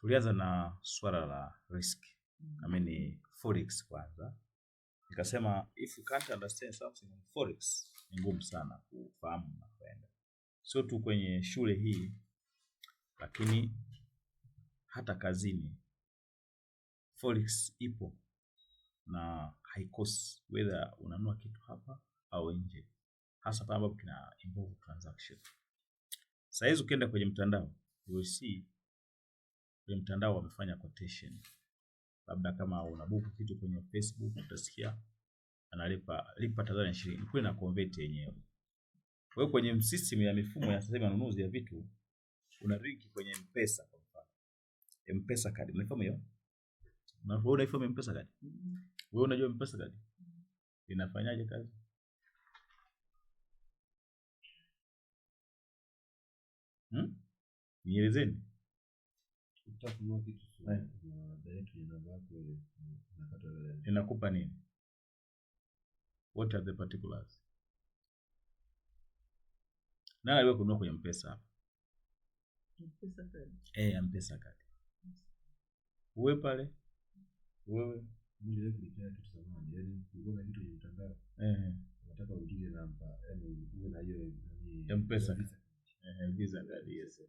tulianza na swala la risk. Ni forex kwanza. Nikasema if you can't understand something in forex, ni ngumu sana kufahamu na kwenda. Sio tu kwenye shule hii, lakini hata kazini forex ipo na haikosi, whether unanunua kitu hapa au nje, hasa pale ambapo kina involve transaction. Sasa hizo ukienda kwenye mtandao, you will see kwenye mtandao wamefanya quotation. Labda kama unabuku kitu kwenye Facebook, utasikia lipa Tanzania shilingi, kule na convert yenyewe. Wewe kwenye system ya mifumo ya sasa manunuzi ya vitu, una link kwenye M-Pesa kwa mfano. M-Pesa card, unafahamu hiyo? Unaifahamu M-Pesa card? Wewe unajua M-Pesa card inafanyaje kazi? Nielezeni. Utakunua kitu fulani na direct namba yako ile unapata ile. Inakupa nini? What are the particulars? Nani aliwe kununua kwenye M-Pesa hapa? M-Pesa card. M-Pesa card. Wewe pale? Wewe Mimi kulipia kitu zamani, yani ukiona kitu kwenye mtandao. Unataka ujue namba, yani uwe na hiyo M-Pesa card. Visa card, yes.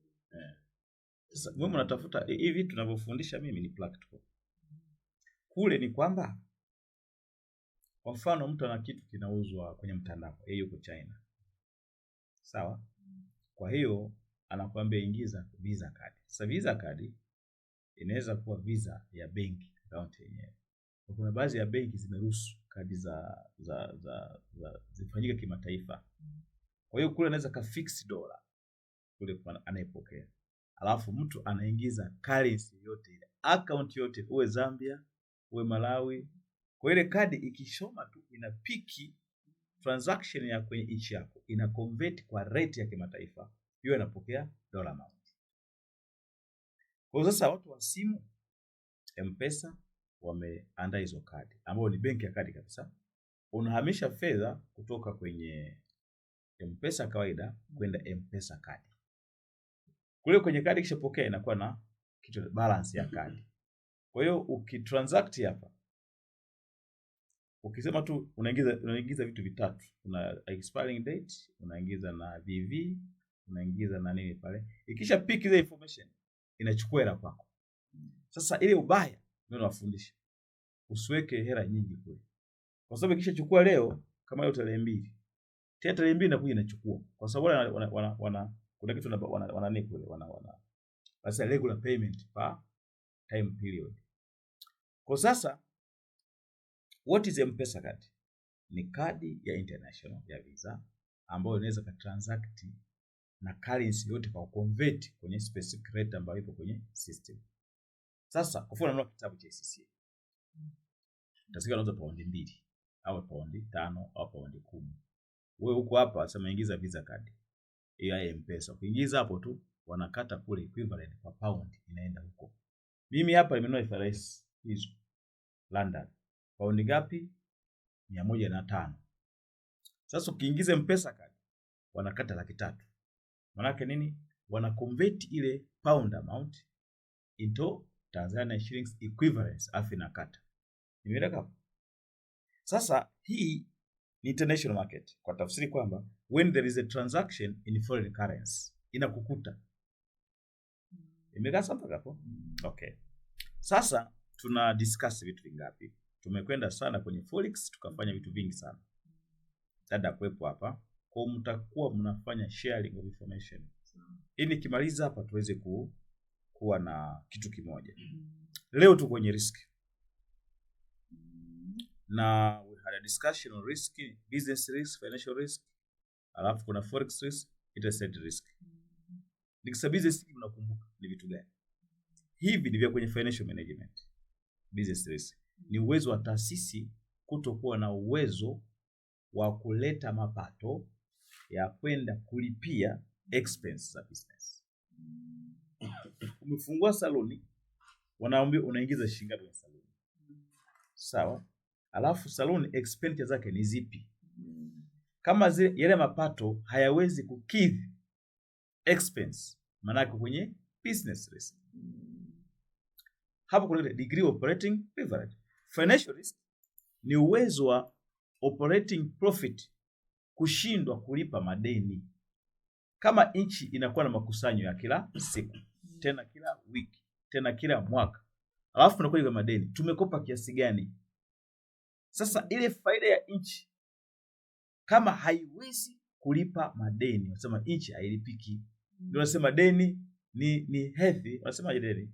Sasa wewe unatafuta hivi tunavyofundisha mimi ni practical. Kule ni kwamba kwa mfano mtu ana kitu kinauzwa kwenye mtandao, yeye yuko China. Sawa? Kwa hiyo anakuambia ingiza visa card. Sasa visa card inaweza kuwa visa ya benki account yenyewe. Kuna baadhi ya benki zimeruhusu kadi za zifanyike kimataifa. Kwa hiyo kule anaweza ka fix dola kule kwa anayepokea. Alafu mtu anaingiza currency yote ile, account yote, uwe Zambia, uwe Malawi. Kwa ile kadi ikishoma tu inapiki transaction ya kwenye nchi yako, ina convert kwa rate ya kimataifa, hiyo inapokea dola amount. Kwa sasa watu wa simu M-Pesa wameandaa hizo kadi ambao ni benki ya kadi kabisa. Unahamisha fedha kutoka kwenye M-Pesa kawaida kwenda M-Pesa kadi. Kule kwenye kadi kishapokea inakuwa na kitu balance ya kadi. Kwa hiyo ukitransact hapa, ukisema tu unaingiza vitu vitatu. Kuna expiring date, unaingiza na VV, unaingiza na nini pale. Ikisha pick ile information, inachukua hela kwako. Sasa ile ubaya ndio nawafundisha. Usiweke hela nyingi kule. Kwa sababu ikisha chukua leo kama leo tarehe 2. Tarehe 2 inakuja inachukua. Kwa sababu kuna kitu wana kule basi regular payment pa time period. Kwa sasa what is M-Pesa card? Ni kadi ya international ya Visa ambayo inaweza ka transact na currency yote kwa convert kwenye specific rate ambayo ipo kwenye system. Sasa kwa mfano unanunua kitabu cha CCA. Utasikia unauza paundi 2 au paundi 5 au paundi 10. Wewe huko hapa sema ingiza Visa card. Ya M-Pesa. Ukiingiza hapo tu wanakata kule equivalent kwa pound inaenda huko. Mimi hapa nimenunua FRS hizo London. Paundi ngapi? 105. Sasa ukiingiza M-Pesa card wanakata 300,000. Maana yake nini? Wana convert ile pound amount into Tanzania shillings equivalence afi na kata. Nimeeleka hapo. Sasa hii ni international market kwa tafsiri kwamba when there is a transaction in foreign currency inakukuta. Imekaa sawa hapo? Okay. Sasa tuna discuss vitu vingapi? Tumekwenda sana kwenye forex tukafanya vitu vingi sana. Dada kwepo hapa kwa mtakuwa mnafanya sharing of information. Ili nikimaliza hapa tuweze kuwa na kitu kimoja. Leo tuko kwenye risk. Na we had a discussion on risk, business risk, financial risk, alafu kuna forex risk, interest rate risk. Nikisema business risk mnakumbuka ni vitu gani? Hivi ni vya kwenye financial management. Business risk ni uwezo wa taasisi kutokuwa na uwezo wa kuleta mapato ya kwenda kulipia expense za business. Umefungua saloni, wanaambia unaingiza shilingi ngapi kwenye saloni? Sawa? Alafu saloni expense zake ni zipi? Kama yale mapato hayawezi kukidhi expense, maana yake kwenye business risk. Hapo kuna degree of operating leverage. Financial risk ni uwezo wa operating profit kushindwa kulipa madeni. Kama nchi inakuwa na makusanyo ya kila siku, tena kila wiki, tena kila mwaka, alafu tunakuwa na madeni, tumekopa kiasi gani? Sasa ile faida ya nchi kama haiwezi kulipa madeni, wanasema nchi hailipiki. Ndio wanasema deni ni healthy, wanasema deni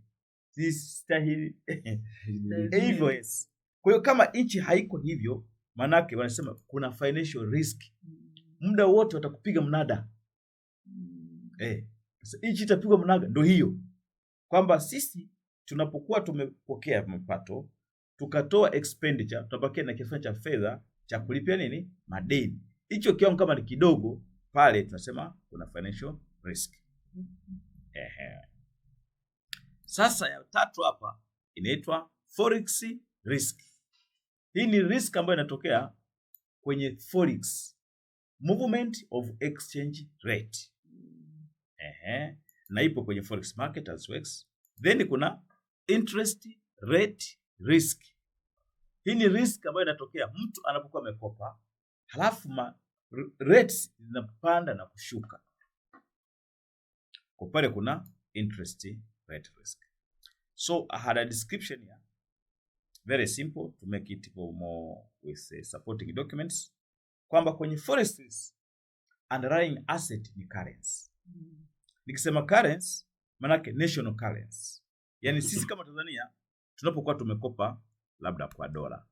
si stahili hivyo. Yes. Kwa hiyo kama nchi haiko hivyo, manake wanasema kuna financial risk. Muda wote watakupiga mnada. Sasa nchi itapigwa mnada, ndio hiyo. Kwamba sisi tunapokuwa tumepokea mapato, tukatoa expenditure, tutabakia na kiasi cha fedha cha kulipia nini? Madeni. Hicho kiwango kama ni kidogo, pale tunasema kuna financial risk. Sasa ya tatu hapa inaitwa forex risk. Hii ni risk ambayo inatokea kwenye forex, movement of exchange rate. Na ipo kwenye forex market as well. Then kuna interest rate risk. Hii ni risk ambayo inatokea mtu anapokuwa amekopa, halafu rates zinapanda na kushuka. Kwa pale kuna interest rate risk. So I had a description here, very simple to make it more with supporting documents, kwamba kwenye forex risk underlying asset ni currency. Nikisema currency manake national currency. Yaani sisi kama Tanzania tunapokuwa tumekopa labda kwa dola,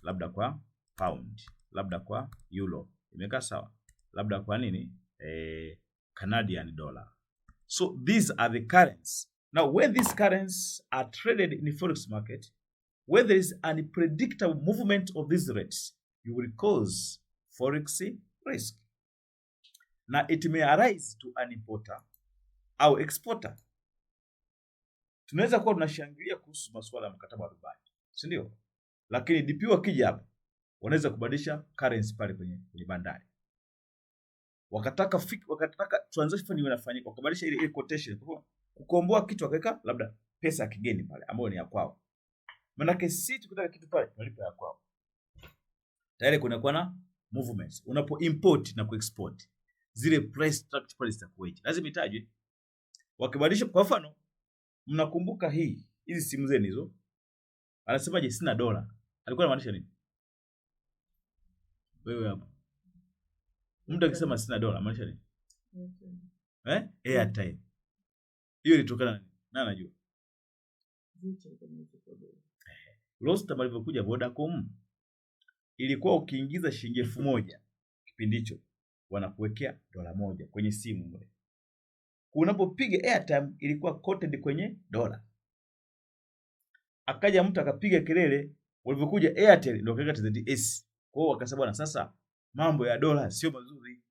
labda kwa pound, labda kwa euro, imekaa sawa, labda kwa nini Canadian dollar. So these are the currencies. Now when these currencies are traded in the forex market, where there is an unpredictable movement of these rates, you will cause forex risk. Na it may arise to an importer au exporter. Tunaweza kuwa tunashangilia kuhusu masuala ya mkataba wa Dubai, si ndio? Lakini DP wakija hapa wanaweza kubadilisha currency pale kwenye bandari. Wakataka transaction iwe inafanyika, wakabadilisha ile quotation, kukomboa kitu wakaweka labda pesa ya kigeni pale ambayo ni ya kwao. Maana sisi tukitaka kitu pale tunalipa ya kwao. Tayari kunakuwa na movements. Unapo import na kuexport, zile price structure pale zitakuwaje? Lazima itajwe. Wakibadilisha, kwa mfano mnakumbuka hizi simu zenu hizo, anasemaje sina dola, alikuwa anamaanisha nini? Wewe hapo mtu akisema sina dola anamaanisha nini? Airtime. Hiyo ilitokana na nini? Nani anajua? Rostam alivyokuja Vodacom, ilikuwa ukiingiza shilingi 1000 kipindi hicho wanakuwekea $1 kwenye simu mle. Unapopiga airtime ilikuwa quoted kwenye dola. Akaja mtu akapiga kelele, walivyokuja Airtel ndio kaweka TZS. Kwa hiyo wakasema bwana, sasa mambo ya dola sio mazuri.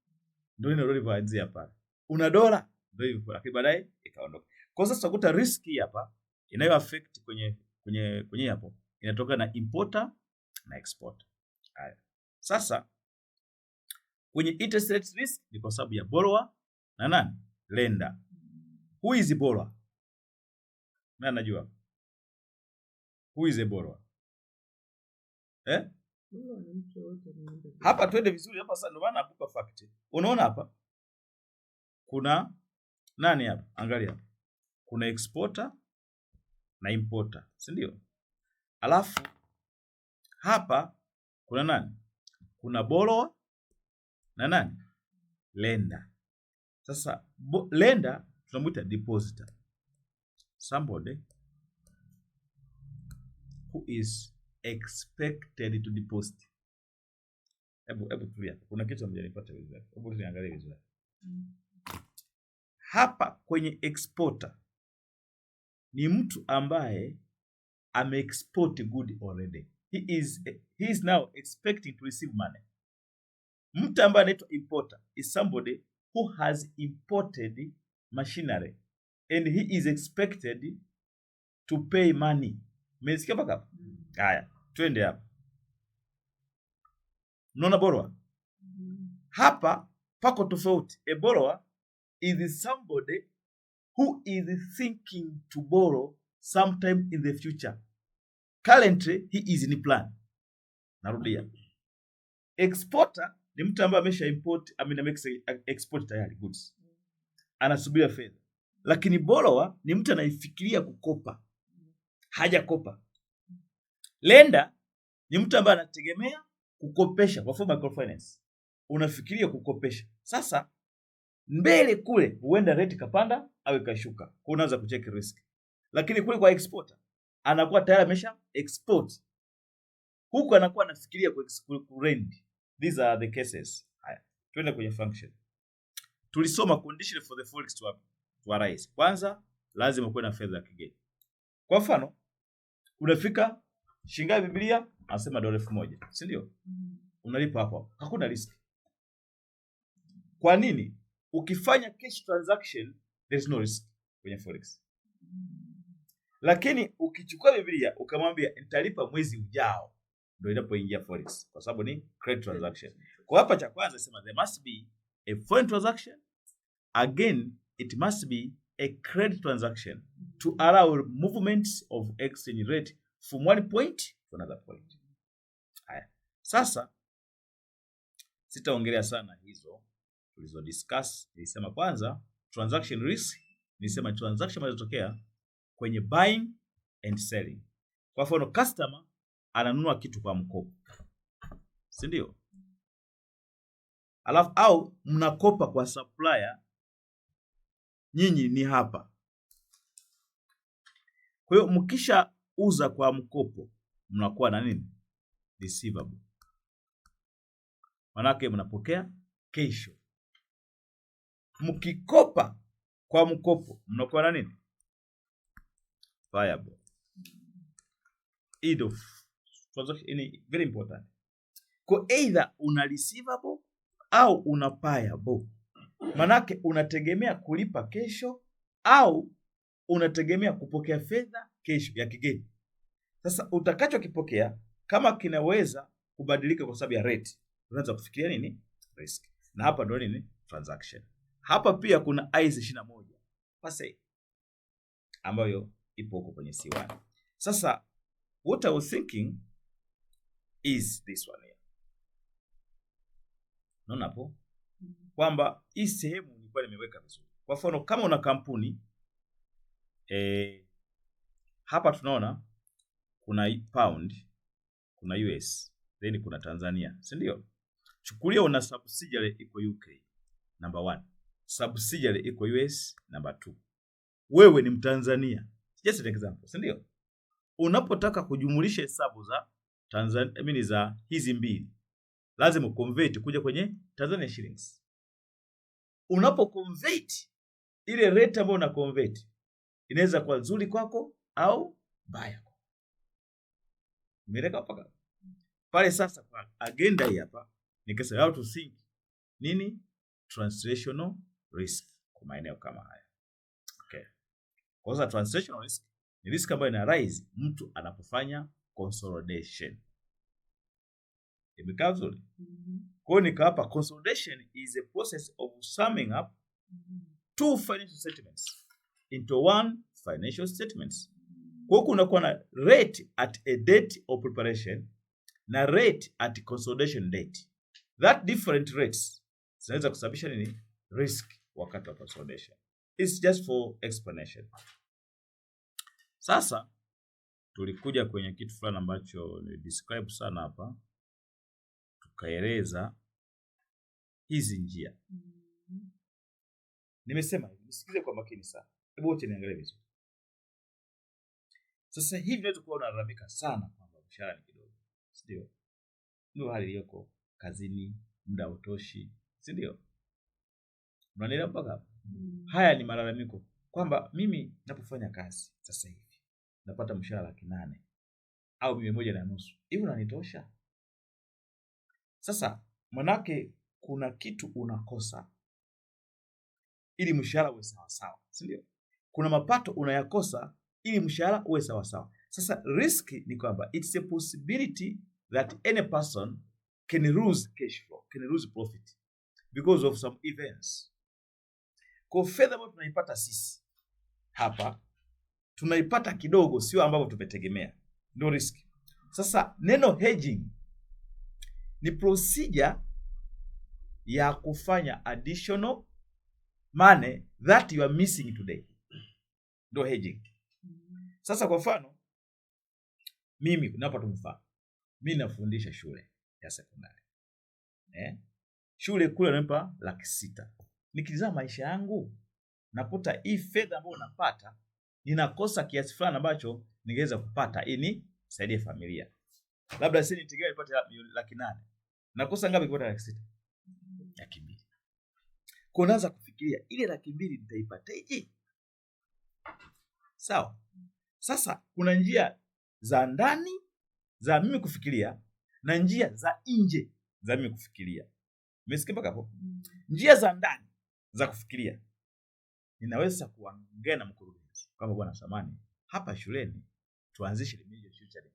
Ndio ile ilivyoanzia pale. Una dola ndio hivyo, lakini baadaye ikaondoka. Kwa sasa tutakuta risk hii hapa inayo affect kwenye hapo inatoka na importer na exporter. Haya. Sasa kwenye interest rate risk ni kwa sababu ya borrower na nani? Lender. Who is the borrower? Nani anajua? Who is the borrower? Hapa twende vizuri hapa sasa, ndio maana nakupa fact. Unaona hapa kuna nani hapa? Angalia hapa. Kuna exporter na importer, si ndio? Alafu hapa kuna nani? Kuna borrower na nani? Lender. Sasa lender tunamuita depositor. Somebody who is expected to deposit. Hebu tulia. Kuna kitu mjanipata vizuri. Hebu tuangalie vizuri. Hapa kwenye exporter ni mtu ambaye ame-export good already. He is now expecting to receive money. Mtu ambaye anaitwa importer is somebody who has imported machinery and he is expected to pay money. Mmesikia mpaka? Haya, twende hapa. Unaona borrower? Hapa pako tofauti. A borrower is somebody who is thinking to borrow sometime in the future. Currently, he is in plan. Narudia. Exporter ni mtu ambaye amesha import, export tayari goods. Anasubiria fedha. Lakini borrower ni mtu anaifikiria kukopa. Hajakopa. Lender ni mtu ambaye anategemea kukopesha kwa mfano microfinance. Unafikiria kukopesha. Sasa mbele kule huenda rate kapanda au ikashuka. Kwa unaanza kucheck risk. Lakini kule kwa exporter anakuwa tayari amesha export. Huku anakuwa anafikiria ku lend. These are the cases. Haya. Twende kwenye function. Tulisoma condition for the forex to arise. Kwanza lazima kuwe na fedha ya kigeni. Kwa mfano unafika shingapi Biblia? Anasema $1,000, si ndio? Unalipa hapo. Hakuna risk. Kwa nini? Ukifanya cash transaction there is no risk kwenye forex. Lakini ukichukua Biblia ukamwambia nitalipa mwezi ujao, ndio inapoingia forex kwa sababu ni credit transaction. Kwa hapa cha kwanza sema there must be a foreign transaction. Again, it must be a credit transaction to allow movements of exchange rate from one point to another point. Haya. Sasa sitaongelea sana hizo tulizo discuss. Nilisema kwanza transaction risk, nilisema transaction inatokea kwenye buying and selling. Kwa mfano customer ananunua kitu kwa mkopo. Si ndio? Alafu au mnakopa kwa supplier, nyinyi ni hapa. Kwa hiyo mkisha uza kwa mkopo mnakuwa na nini? Receivable. Manake mnapokea kesho. Mkikopa kwa mkopo mnakuwa na nini? Payable. Either transaction very important. Kwa either una receivable au una payable. Manake unategemea kulipa kesho au unategemea kupokea fedha kesho ya kigeni. Sasa utakachokipokea kama kinaweza kubadilika kwa sababu ya rate, unaanza kufikiria nini? Risk. Na hapa ndio nini? Transaction. Hapa pia kuna IS 21 pase ambayo ipo huko kwenye C1. Sasa what I was thinking is this one here. Unaona hapo kwamba hii sehemu nilikuwa nimeweka vizuri. Kwa mfano kama una kampuni hapa tunaona kuna pound, kuna US, then kuna Tanzania, si ndio? Chukulia una subsidiary iko UK number 1, subsidiary iko US number 2. Wewe ni Mtanzania. Just an example, si ndio? Unapotaka kujumulisha hesabu za Tanzania, za hizi mbili, lazima convert kuja kwenye Tanzania shillings. Unapo convert ile rate ambayo una convert inaweza kuwa nzuri kwako au mbaya. Umeeleka paka pale. Sasa kwa agenda hii hapa nikasema how to think nini translational risk kwa maeneo kama haya. Okay. Kwa sababu translational risk ni risk ambayo ina rise mtu anapofanya consolidation. Imekaa vizuri? Kwa hiyo nikawapa consolidation is a process of summing up two financial statements into one financial statements. Kwa hiyo kunakuwa na rate at a date of preparation na rate at consolidation date. That different rates zinaweza kusababisha nini? Risk wakati wa consolidation. It's just for explanation. Sasa tulikuja kwenye kitu fulani ambacho ni describe sana hapa. Tukaeleza hizi njia. Nimesema nisikize kwa makini sana. Hebu wote niangalie vizuri. Sasa hivi unaweza kuwa unalalamika sana kwamba mshahara ni kidogo. Si ndio? Ndio hali iliyoko kazini, muda utoshi, si ndio? Unaelewa mpaka hapo? Haya ni malalamiko kwamba mimi napofanya kazi sasa hivi napata mshahara 800 au 150. Hivi unanitosha? Sasa manake kuna kitu unakosa ili mshahara uwe sawa sawa, si ndio? Kuna mapato unayakosa ili mshahara uwe sawa sawa. Sasa risk ni kwamba it's a possibility that any person can lose cash flow, can lose profit because of some events. Kwa fedha ambayo tunaipata sisi hapa tunaipata kidogo, sio ambavyo tumetegemea, ndio risk. Sasa neno hedging ni procedure ya kufanya additional money that you are missing today, ndio hedging. Sasa kwa mfano mimi napata mfano, mimi nafundisha shule ya sekondari shule kule nanipa 600,000. Nikitizama maisha yangu nakuta hii fedha ambayo napata ninakosa kiasi fulani ambacho ningeweza kupata ili nisaidie familia. Labda sisi nitegemea nipate 800,000. Nakosa ngapi kupata 600,000? 200,000. Kwa unaanza kufikiria ile 200,000 nitaipataje? Sawa. Sasa kuna njia za ndani za mimi kufikiria na njia za nje za mimi kufikiria. Umesikia mpaka hapo? Njia za ndani za kufikiria, ninaweza kuongea na mkurugenzi kama bwana samani, hapa shuleni tuanzishe remedial tutoring.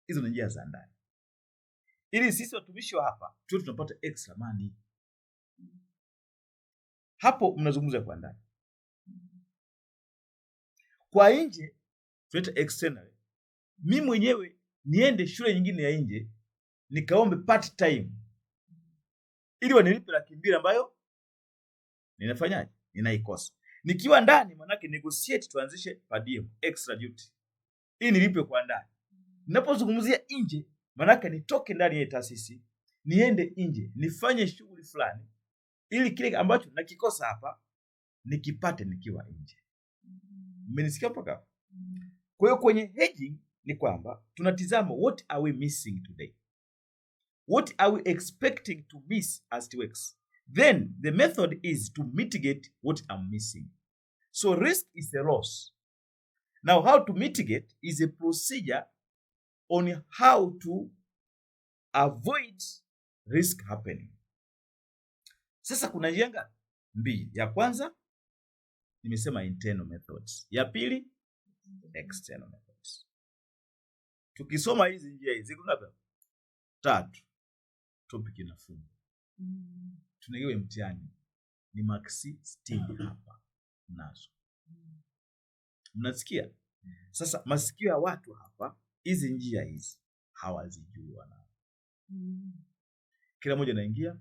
Hizo ni njia za ndani, ili sisi watumishi wa hapa tuwe tunapata extra money. Hapo mnazungumza kwa ndani. Kwa nje tunaita external. Mimi mwenyewe niende shule nyingine ya nje nikaombe part time ili wanilipe 200,000 ambayo ninafanyaje? Ninaikosa. Nikiwa ndani manake negotiate tuanzishe per diem extra duty ili nilipe kwa ndani. Ninapozungumzia nje manake nitoke ndani ya taasisi niende nje nifanye shughuli fulani ili kile ambacho nakikosa hapa nikipate nikiwa nje. Mmenisikia mpaka? Kwa hiyo kwenye hedging ni kwamba tunatizama what are we missing today? What are we expecting to miss as it works? Then the method is to mitigate what I'm missing. So risk is a loss. Now how to mitigate is a procedure on how to avoid risk happening. Sasa kuna njia ngapi? 2. Ya kwanza nimesema internal methods. Ya pili external methods. Tukisoma hizi njia hizi kuna ngapi? 3. Topic inafunga. Tunagewe mtihani ni maksi 60 hapa nazo. Mnasikia? Sasa masikio ya watu hapa hizi njia hizi hawazijui wana. Kila mmoja anaingia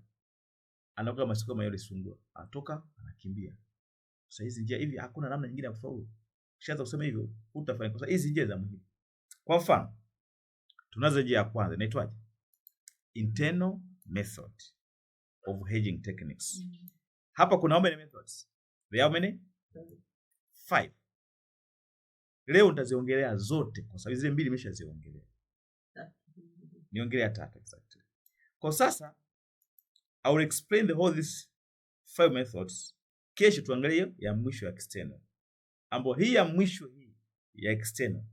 anakuwa masikio kama yale sungura. Atoka anakimbia. Sasa hizi njia hivi hakuna namna nyingine ya kufaulu. Kishaanza kusema hivyo utafanya. Kwa sababu hizi njia za muhimu. Kwa mfano tunazo njia ya kwanza inaitwaje? Internal method of hedging techniques. Hapa kuna how many methods? There are many? 5. Leo nitaziongelea zote kwa sababu zile 2 nimeshaziongelea. Niongelea 3 exactly. Kwa sasa I will explain the whole these 5 methods. Kesho tuangalie ya mwisho ya external. Ambapo hii ya mwisho hii ya external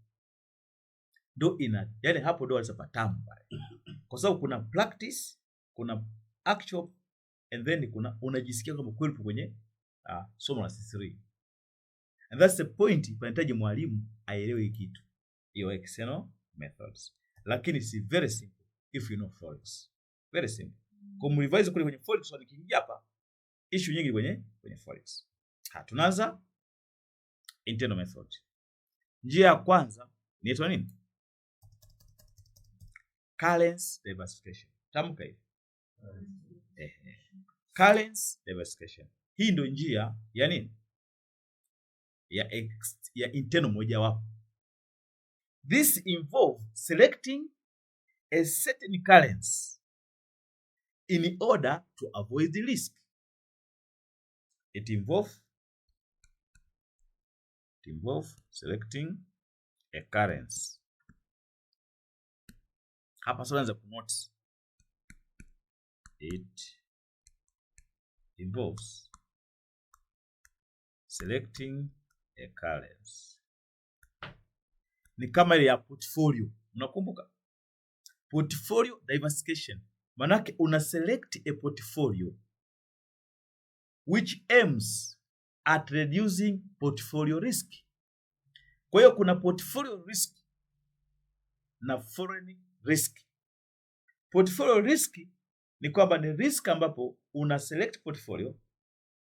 ndo yani hapo ndo walipatamu pale. Kwa sababu kuna practice, kuna actual and then kuna unajisikia kama kweli kwenye somo la C3. And that's the point, panahitaji mwalimu aelewe kitu. Hiyo external methods. Lakini si very simple if you know forex. Very simple. Kwa mrevise kule kwenye forex wanikiingia hapa issue nyingi kwenye forex. Tunaanza internal method. Njia ya kwanza inaitwa nini? Currency diversification. Tamka hivi. Currency diversification. Hii ndio njia ya nini? Ya internal moja wapo. This involve selecting a certain currency in order to avoid the risk. It involve selecting a currency. Hapa sasa naanza kunote. It involves selecting a currency. Ni kama ile ya portfolio. Unakumbuka? Portfolio diversification. Manake una select a portfolio which aims at reducing portfolio risk. Kwa hiyo kuna portfolio risk na foreign risk. Portfolio risk ni kwamba ni risk ambapo una select portfolio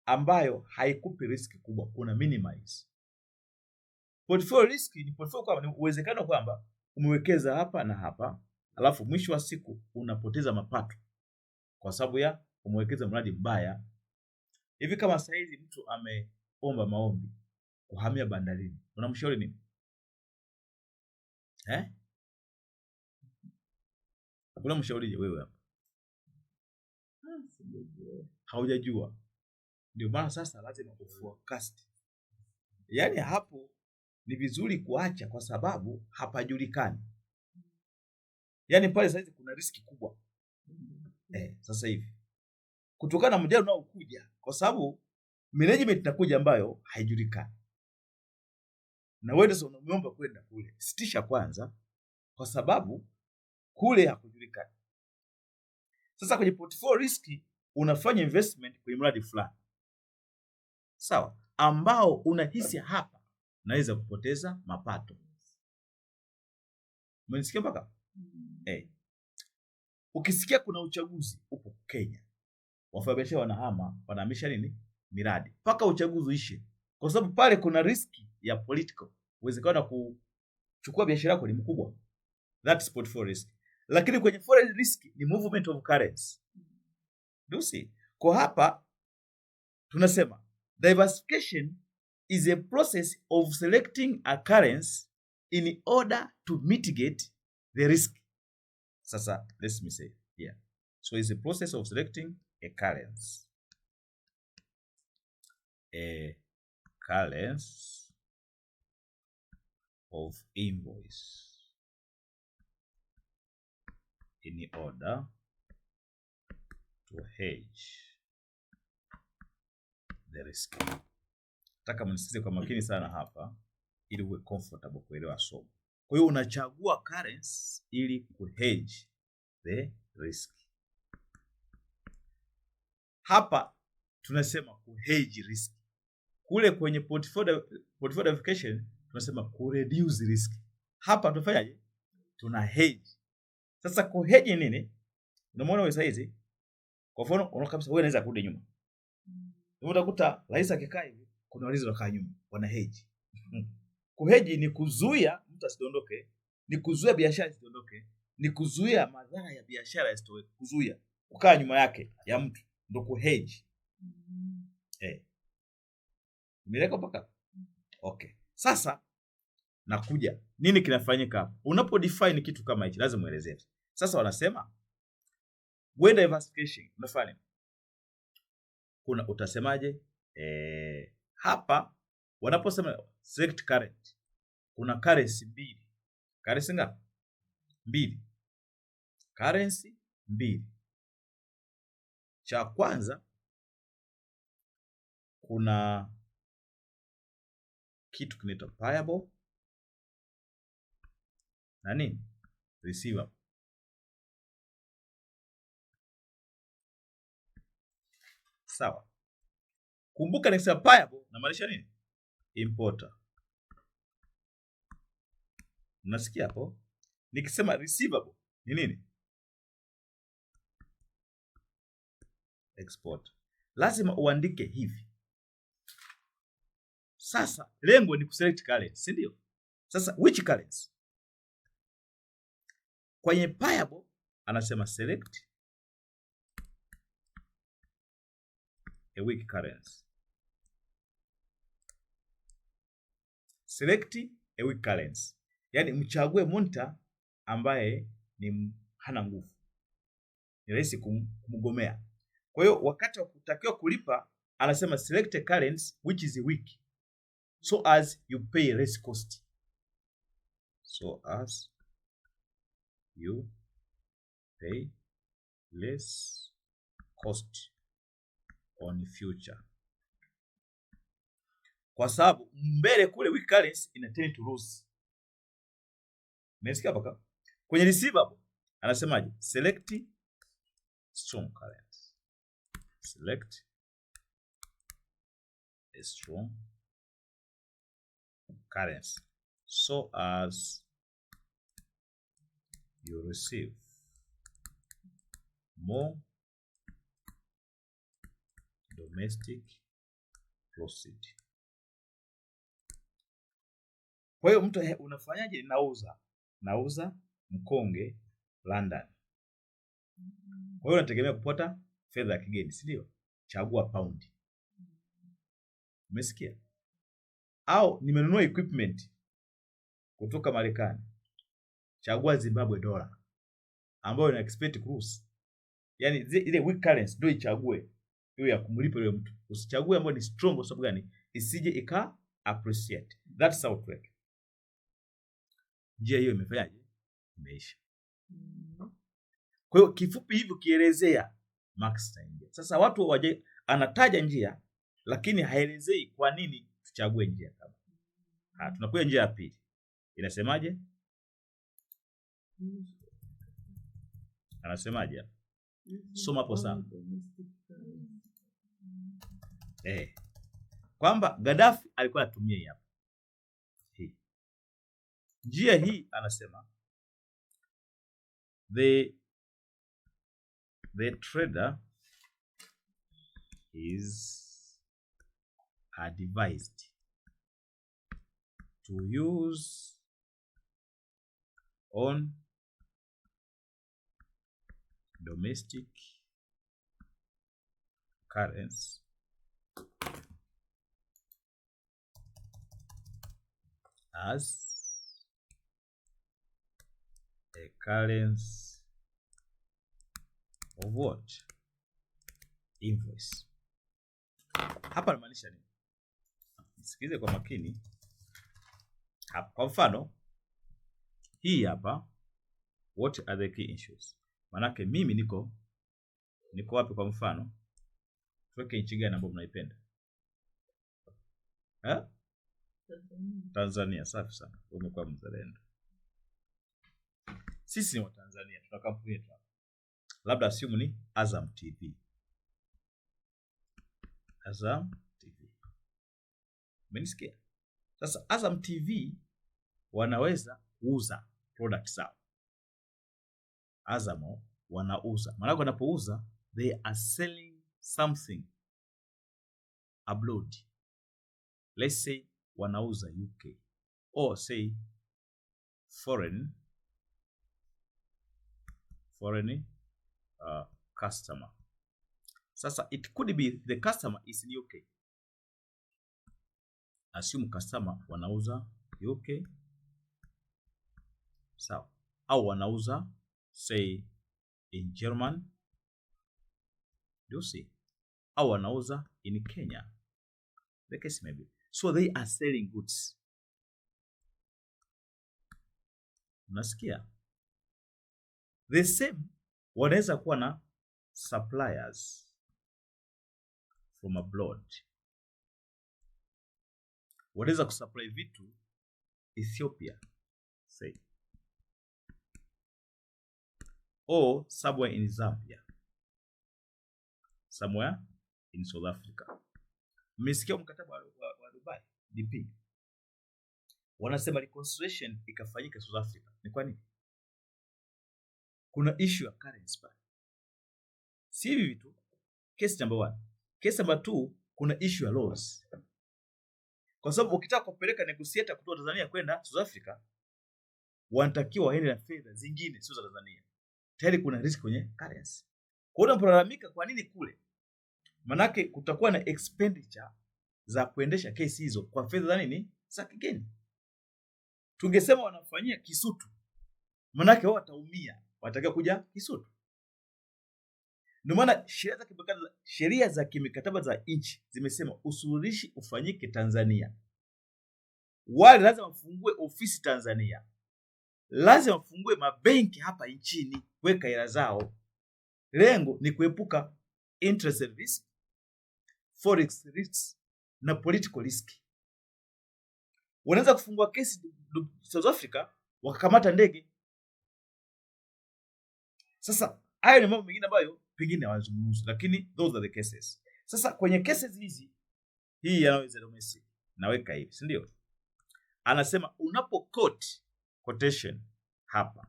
ambayo haikupi risk kubwa, una minimize. Portfolio risk ni portfolio kwamba ni uwezekano kwamba umewekeza hapa na hapa, alafu mwisho wa siku unapoteza mapato kwa sababu ya umewekeza mradi mbaya. Hivi kama sasa hivi mtu ameomba maombi kuhamia bandarini, unamshauri nini? Unamshaurije wewe hapa? Haujajua. Ndio maana sasa lazima uforecast. Yaani hapo ni vizuri kuacha kwa sababu hapajulikani. Yaani pale sasa kuna riski kubwa. Sasa hivi kutokana na mjadala unaokuja, kwa sababu management inakuja ambayo haijulikani. Na wewe sasa unaomba kwenda kule, sitisha kwanza kwa sababu kule hakujulikani. Sasa kwenye portfolio risk unafanya investment kwenye mradi fulani, sawa, ambao unahisi hapa naweza kupoteza mapato. Umenisikia mpaka? Ukisikia kuna uchaguzi upo Kenya, wafanyabiashara wanahamisha nini? Miradi mpaka uchaguzi uishe, kwa sababu pale kuna riski ya political, uwezekano wa kuchukua biashara yako ni mkubwa. That's portfolio risk. Lakini kwenye foreign risk ni movement of currency. Do see? Kwa hapa tunasema diversification is a process of selecting a currency in order to mitigate the risk. Sasa let me say here. So it's a process of selecting a currency. A currency of invoice in order to hedge the risk. Nataka mnisikize kwa makini sana hapa ili uwe comfortable kuelewa somo. Kwa hiyo unachagua currency ili kuhedge the risk. Hapa tunasema kuhedge risk. Kule kwenye portfolio diversification tunasema kureduce risk. Hapa tunafanyaje? Tuna hedge. Sasa kuhedge nini? Unamwona wewe saizi? Kwa mfano unaona kabisa wewe unaweza kurudi nyuma. Utakuta rais akikaa hivi, kuna walizo wakaa nyuma, wana hedge. Kuhedge ni kuzuia mtu asidondoke, ni kuzuia biashara isidondoke, ni kuzuia madhara ya biashara yasitoke, kuzuia kukaa nyuma yake ya mtu, ndio kuhedge. Umeeleka mpaka? Okay. Sasa nakuja. Nini kinafanyika hapa? Unapo define kitu kama hichi lazima uelezee. Sasa wanasema when diversification unafanya kuna utasemaje? Hapa wanaposema select currency, kuna currency mbili. Currency ngapi? Mbili. Currency mbili. Cha kwanza kuna kitu kinaitwa payable na nini? Receivable. Sawa. Kumbuka nikisema payable na maanisha nini? Importer. Unasikia hapo? Nikisema receivable ni nini? Export. Lazima uandike hivi. Sasa lengo ni kuselect currency, si ndio? Sasa which currency? Kwenye payable anasema select a weak currency. Select a weak currency. Yaani mchague monitor ambaye ni hana nguvu. Ni rahisi kumgomea. Kwa hiyo wakati wa kutakiwa kulipa anasema select a currency which is weak, so as you pay less cost. So as you pay less cost on future. Kwa sababu mbele kule weak currency ina tend to lose. Umesikia paka? Kwenye receivable anasemaje? Select strong currency. Select a strong currency so as you receive more domestic proceed. Kwa hiyo mtu unafanyaje? Nauza mkonge London. Kwa hiyo unategemea kupata fedha ya kigeni, si ndio? Chagua paundi. Umesikia? Au nimenunua equipment kutoka Marekani. Chagua Zimbabwe dola ambayo ina expect cruise. Yaani ile weak currency ndio ichague hiyo ya kumlipa yule mtu. Usichague ambayo ni strong kwa sababu gani? Isije ika appreciate. That's how to work. Njia hiyo imefanyaje? Imeisha. Kwa hiyo kifupi hivi ukielezea Max taingia. Sasa watu waje anataja njia lakini haelezei kwa nini tuchague njia kama. Tunakuja njia ya pili. Inasemaje? Anasemaje? Soma hapo sana. Kwamba Gaddafi alikuwa anatumia hii hapa. Njia hii anasema the trader is advised to use on domestic currency as a currency of what? Invoice. Hapa namaanisha nini? Nisikilize kwa makini. Hapa kwa mfano hii hapa, what are the key issues? Manake mimi niko wapi kwa mfano? Tuweke nchi gani ambayo mnaipenda? Tanzania. Safi sana. Umekuwa mzalendo. Sisi ni wa Tanzania, tuna kampuni yetu hapa. Labda assume ni Azam TV. Azam TV. Umenisikia? Sasa Azam TV wanaweza kuuza product zao. Azam wanauza. Maana wanapouza they are selling something abroad. Let's say wanauza UK or say foreign customer. Sasa it could be the customer is in UK. Assume customer wanauza UK. Sawa. Au wanauza say in German. You see? Au wanauza in Kenya. The case maybe. So they are selling goods. Unasikia? The same wanaweza kuwa na suppliers from abroad. Wanaweza kusupply vitu Ethiopia, say, or somewhere in Zambia, somewhere in South Africa. Mmesikia mkataba wa Dubai DP? Wanasema reconciliation ikafanyika South Africa. Ni kwa nini? Kuna issue ya currency pale. Si hivi vitu. Case number 1. Case number 2, kuna issue ya laws. Kwa sababu ukitaka kupeleka negotiator kutoka Tanzania kwenda South Africa, wanatakiwa waende na fedha zingine sio za Tanzania. Tayari kuna risk kwenye currency. Kwa hiyo unapolalamika kwa nini kule? Manake kutakuwa na expenditure za kuendesha kesi hizo kwa fedha za nini? Za kigeni. Tungesema wanafanyia Kisutu. Manake wao wataumia, watakiwa kuja Kisutu. Ndio maana sheria za kimikataba za nchi zimesema usuluhishi ufanyike Tanzania. Wale lazima wafungue ofisi Tanzania. Lazima wafungue mabenki hapa nchini kuweka hela zao. Lengo ni kuepuka interest risk, forex risk na political risk. Wanaweza kufungua kesi South Africa wakakamata ndege. Sasa hayo ni mambo mengine ambayo pengine hawazungumzi, lakini those are the cases. Sasa kwenye cases hizi, hii yanaweza domestic, naweka hivi, si ndio? Anasema unapo quote quotation hapa,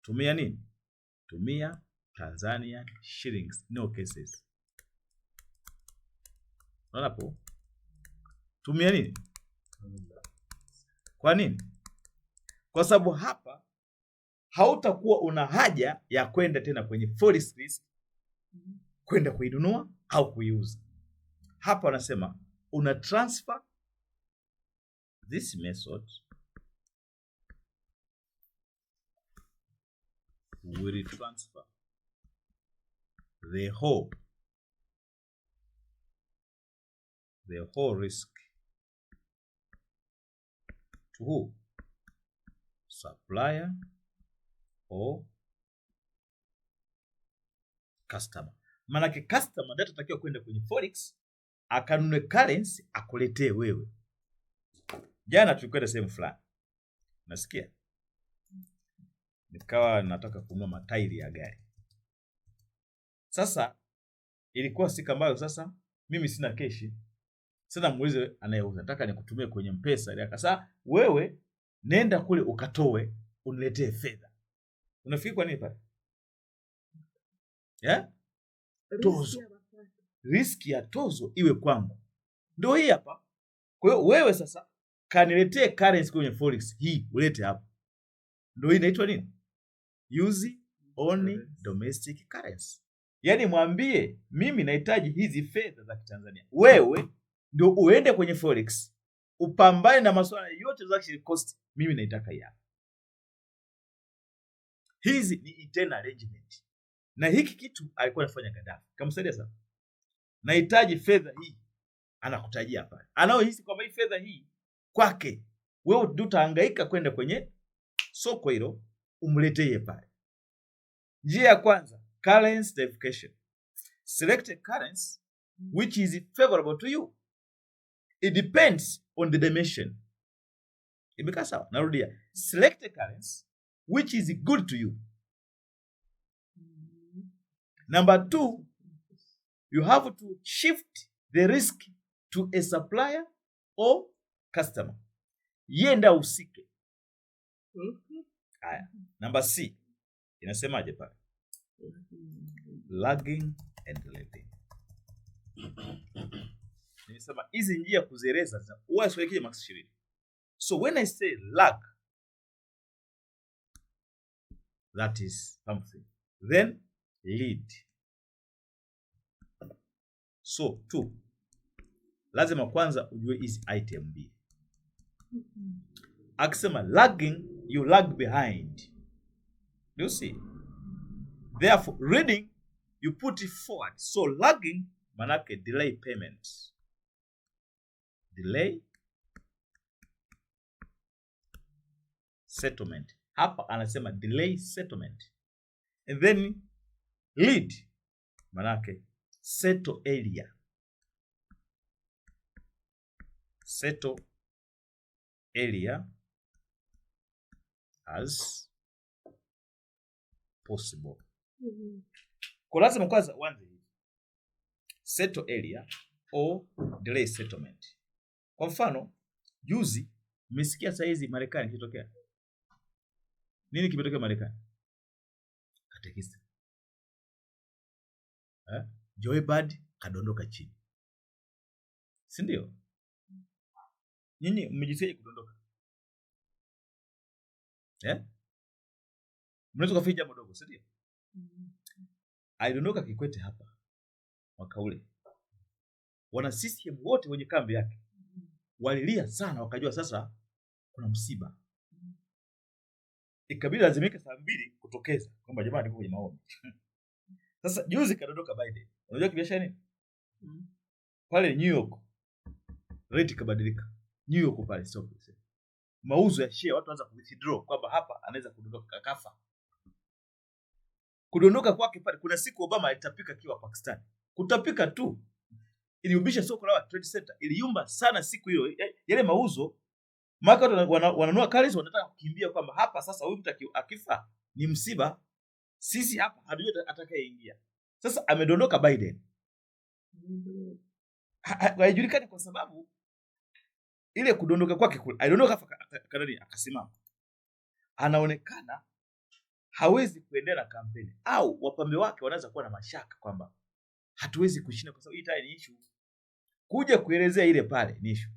tumia nini? Tumia Tanzanian shillings, no cases. Unapo tumia nini? Kwa nini? Kwa sababu hapa hautakuwa una haja ya kwenda tena kwenye forex risk kwenda kuinunua au kuiuza. Hapa wanasema una transfer this method will transfer the whole risk to who? Supplier or customer. Maanake customer ndio atatakiwa kwenda kwenye forex akanunue currency akuletee wewe. Jana tulikwenda sehemu fulani, nasikia nikawa nataka kununua matairi ya gari. Sasa ilikuwa siku ambayo sasa mimi sina keshi. Sasa muulize anayeuza, nataka nikutumie kwenye M-Pesa. Ile akasema wewe nenda kule ukatoe uniletee fedha. Unafikiri kwa nini pale? Tozo. Riski ya tozo iwe kwangu. Ndio hii hapa. Kwa hiyo wewe sasa kaniletee currency kwenye forex hii ulete hapa. Ndio hii inaitwa nini? Use only domestic currency. Yaani mwambie mimi nahitaji hizi fedha za Kitanzania. Wewe ndio uende kwenye forex upambane na masuala yote za actual cost, mimi naitaka hii hapa. Hizi ni internal arrangement. Na hiki kitu alikuwa anafanya Gaddafi. Kamsaidia sana. Nahitaji fedha hii. Anakutajia pale. Anaohisi kwamba hii fedha hii kwake wewe ndio utahangaika kwenda kwenye soko hilo umletee pale. Njia ya kwanza, currency diversification. Select a currency which is favorable to you. It depends on the dimension. Imekaa sawa? Narudia. Select a currency which is good to you. Number 2, you have to shift the risk to a supplier or customer. Yenda usike. Haya. Number C. Inasemaje pale? Lagging and leading. Nimesema hizi njia kuzereza huwa siwekee max 20. So when I say lag, that is something. Then lead. So 2. Lazima kwanza ujue hizi item mbili. Akisema lagging, you lag behind. You see? Therefore, reading, you put it forward. So lagging, manake delay payments. Delay settlement. Hapa anasema delay settlement. And then lead, manake settle area. Settle area as possible. Kwa lazima kwanza uanze hivi. Settle area or delay settlement. Kwa mfano, juzi mmesikia saa hizi Marekani kitokea. Nini kimetokea Marekani? Katekista. Joe Biden kadondoka chini. Si ndio? Nyinyi mmejisikia kudondoka? Mnaweza kufanya jambo dogo, si ndio? Alidondoka Kikwete hapa mwaka ule. Wana CCM wote wenye kambi yake walilia sana, wakajua sasa kuna msiba. Ikabidi lazimike saa 2 kutokeza kwamba jamani niko kwenye maombi. Sasa juzi kadondoka Biden. Unajua kibiashara nini? Pale New York rate kabadilika. New York pale stock exchange. Mauzo ya share watu waanza ku-withdraw kwamba hapa anaweza kudondoka kafa. Kudondoka kwake pale kuna siku Obama alitapika kiwa Pakistan. Kutapika tu iliumbisha soko la trade center. Iliyumba sana siku hiyo. Yale mauzo maka wananunua currency wanataka kukimbia kwamba hapa sasa huyu mtu akifa ni msiba. Sisi hapa hatujui atakayeingia. Sasa amedondoka Biden. Haijulikani kwa sababu ile kudondoka kwake kule. Alidondoka kadari akasimama. Anaonekana hawezi kuendelea na kampeni au wapambe wake wanaweza kuwa na mashaka kwamba hatuwezi kushinda kwa sababu hii tayari ni issue. Kuja kuelezea ile pale ni issue.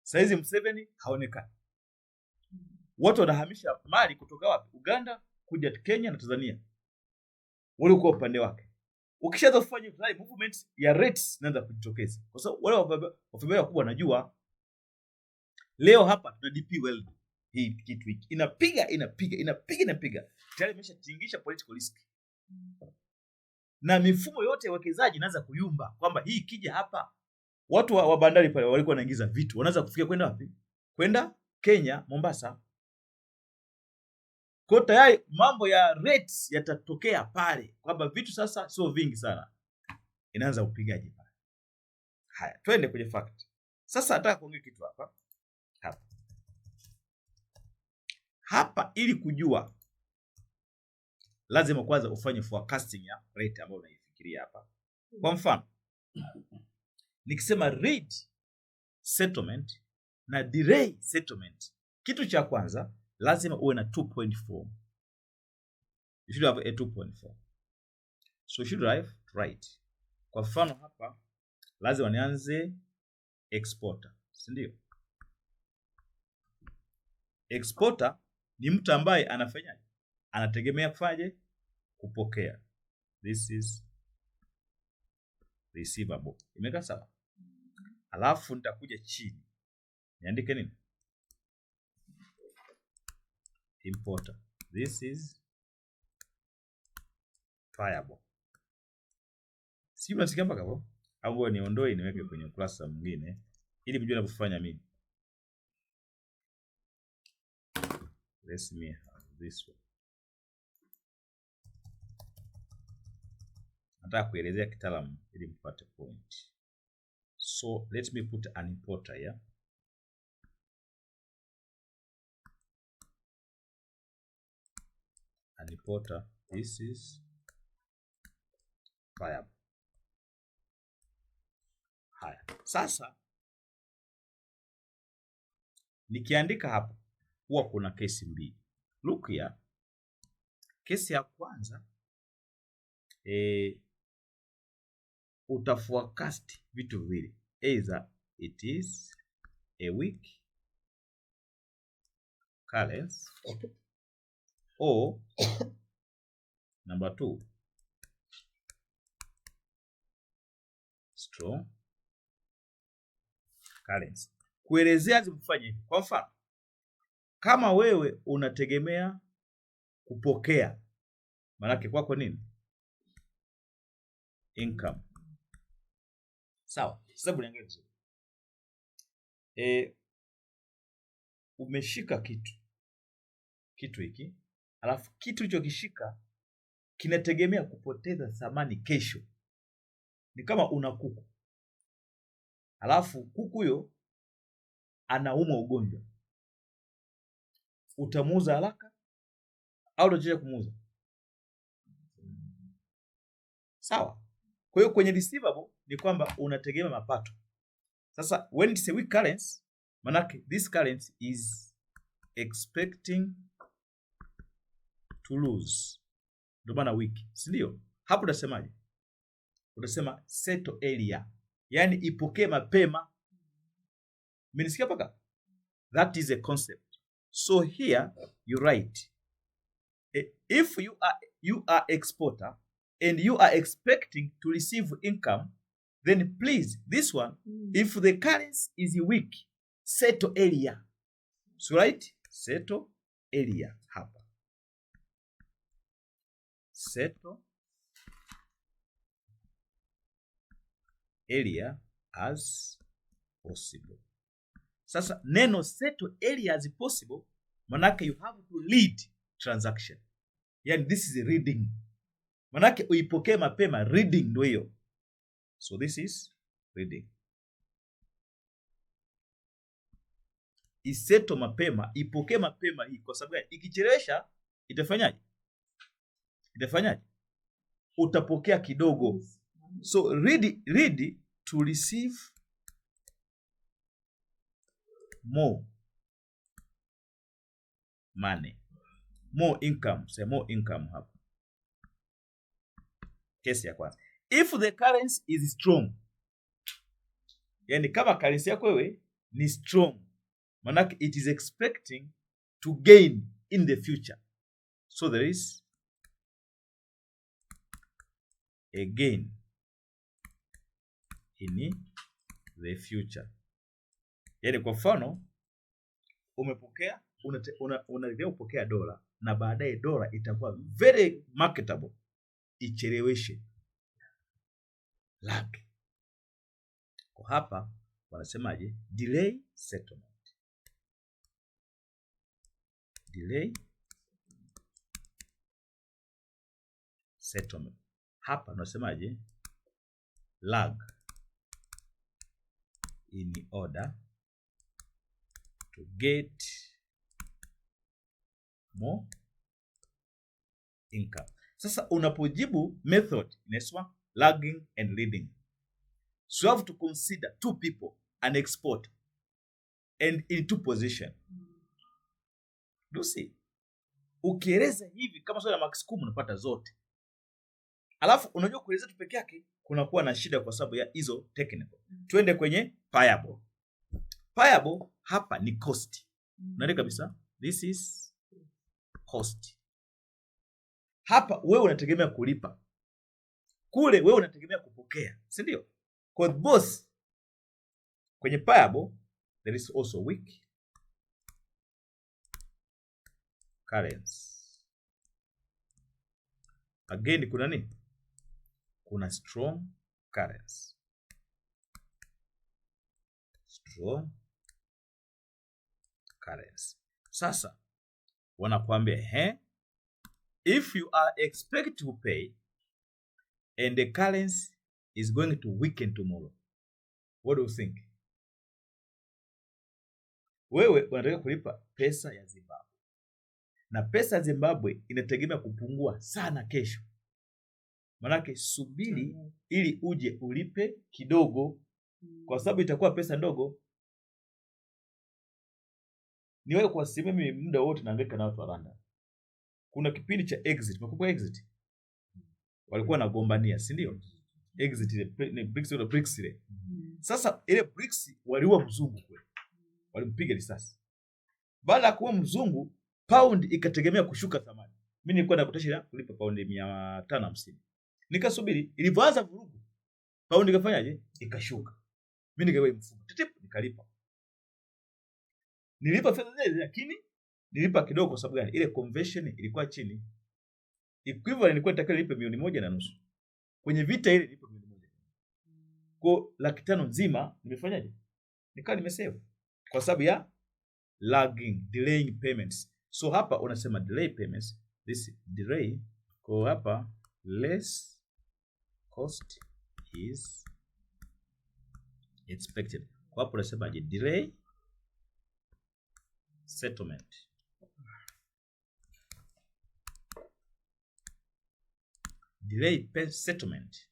Saizi Museveni haonekani. Watu wanahamisha mali kutoka wapi? Uganda kuja Kenya na Tanzania. Wale uko upande wake. Ukishaanza kufanya hivi movement ya rates inaanza kujitokeza. Kwa sababu wale wafadhili wakubwa wanajua leo hapa tuna DP World hii kitu hiki. Inapiga. Tayari imeshatingisha political risk. Na mifumo yote ya uwekezaji inaanza kuyumba kwamba hii ikija hapa watu wa bandari pale walikuwa wanaingiza vitu. Wanaanza kufikia kwenda wapi? Kwenda Kenya, Mombasa. Kwa tayari mambo ya rates yatatokea pale kwamba vitu sasa sio vingi sana. Inaanza upigaji pale. Haya, twende kwenye fact. Sasa nataka kuongea kitu hapa. Hapa ili kujua lazima kwanza ufanye forecasting ya rate ambayo unaifikiria hapa. Kwa mfano, nikisema read settlement na delay settlement, kitu cha kwanza lazima uwe na 2.4. You should have a 2.4. So you should write. Kwa mfano hapa lazima nianze exporter, si ndio? Exporter ni mtu ambaye anafanyaje? Anategemea kufaje? Kupokea. This is receivable. Imekaa sawa? Alafu nitakuja chini. Niandike nini? Importer. This is payable. Si unasikia mpaka hapo? Au niondoe niweke kwenye ukurasa mwingine ili mjue ninapofanya mimi. Let me have this one. Nataka kuelezea kitaalamu ili mpate point. So let me put an importer here. An importer, this is payable. Haya. Sasa nikiandika hapa huwa kuna kesi mbili. Look here. Kesi ya kwanza utaforecast vitu viwili. Either it is a weak currency or number 2 strong currency. Kuelezea zimfanye. Kwa mfano, kama wewe unategemea kupokea, maana kwako nini? Income. Sawa. Sababu niangalie vizuri. Umeshika kitu hiki, alafu kitu hicho kishika kinategemea kupoteza thamani kesho. Ni kama una kuku. Alafu kuku huyo anaumwa ugonjwa. Utamuuza haraka au utaje kumuuza? Sawa. Kwa hiyo kwenye receivable ni kwamba unategemea mapato. Sasa when it's a weak currency, manake this currency is expecting to lose. Ndio maana weak, si ndio? Hapo utasemaje? Utasema settle area. Yaani ipokee mapema. Mmenisikia paka? That is a concept. So here you write, if you are exporter and you are expecting to receive income, then please, this one, if the currency is weak, settle area. So right? Settle area hapa. Settle area as possible. Sasa neno settle area as possible, manake you have to lead transaction. Yani this is a reading. Manake uipokee mapema, reading ndio hiyo. So this is reading. Iseto mapema, ipokee mapema hii kwa sababu ikichelewesha itafanyaje? Utapokea kidogo. So ready to receive more money, more income. Say more income hapa. Kesi ya kwanza. If the currency is strong, yani kama currency yako wewe ni strong. Manake it is expecting to gain in the future. So there is a gain in the future. Yaani kwa mfano umepokea unategemea kupokea dola na baadaye dola itakuwa very marketable, icheleweshe lag. Kwa hapa wanasemaje? Delay settlement. Delay settlement. Hapa wanasemaje? Lag in order to get more income. Sasa unapojibu method inaitwa lagging and leading. So you have to consider two people, an export and in two position. Do you see? Ukieleza hivi kama swali la max 10 unapata zote. Alafu unajua kueleza tu peke yake kunakuwa na shida kwa sababu ya hizo technical. Twende kwenye payable. Payable hapa ni cost. Unaelewa kabisa? This is cost. Hapa wewe unategemea kulipa. Kule wewe unategemea kupokea, si ndio? Kwa both kwenye payable there is also weak currency. Again kuna nini? Kuna strong currency. Strong currency. Sasa wanakuambia if you are expected to pay and the currency is going to weaken tomorrow, what do you think? Wewe unataka kulipa pesa ya Zimbabwe na pesa ya Zimbabwe inategemea kupungua sana kesho. Manake subiri ili uje ulipe kidogo, kwa sababu itakuwa pesa ndogo. Ni wewe kwa simu, mimi muda wote naangaika na watu wa Rwanda. Kuna kipindi cha exit, makumbuka exit? Walikuwa nagombania, si ndio? Exit ile BRICS ile. Sasa ile BRICS waliua mzungu kule. Walimpiga risasi. Baada ya kuwa mzungu, pound ikategemea kushuka thamani. Mimi nilikuwa nakutosha kulipa pound 550. Nikasubiri, ilipoanza vurugu, pound ikafanyaje? Ikashuka. Mimi nikawa mfumo. Nikalipa. Nilipa fedha zile, lakini nilipa kidogo kwa sababu gani? Ile conversion ilikuwa chini. Equivalent ilikuwa itakiwa nilipe 1.5 milioni. Kwenye vita ile nilipa 1 milioni. Kwa 500,000 nzima nimefanyaje? Nikawa nimesave kwa sababu ya lagging, delaying payments. So hapa unasema delay payments, this delay, kwa hapa less cost is expected. Kwa hapa unasema delay settlement. Delay settlement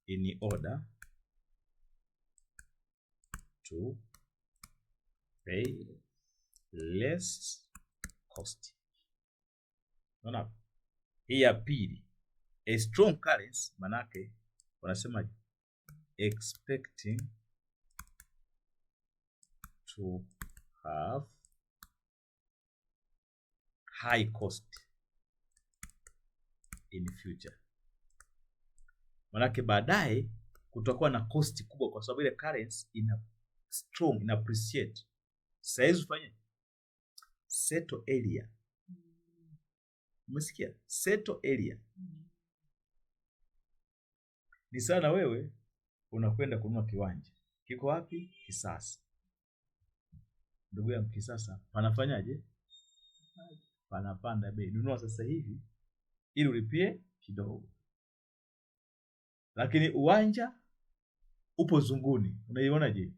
in order to pay less cost. Unaona? Hii ya pili, a strong currency, manake wanasema expecting to have high cost in future. Manake baadaye kutakuwa na cost kubwa kwa sababu ile currency ina strong, ina appreciate. Saizi ufanye settle area. Umesikia? Settle area. Ni sana wewe unakwenda kununua kiwanja. Kiko wapi? Kisasa. Ndugu yangu, Kisasa panafanyaje? Panapanda bei. Nunua sasa hivi ili ulipie kidogo. Lakini uwanja upo Zunguni. Unaiona je?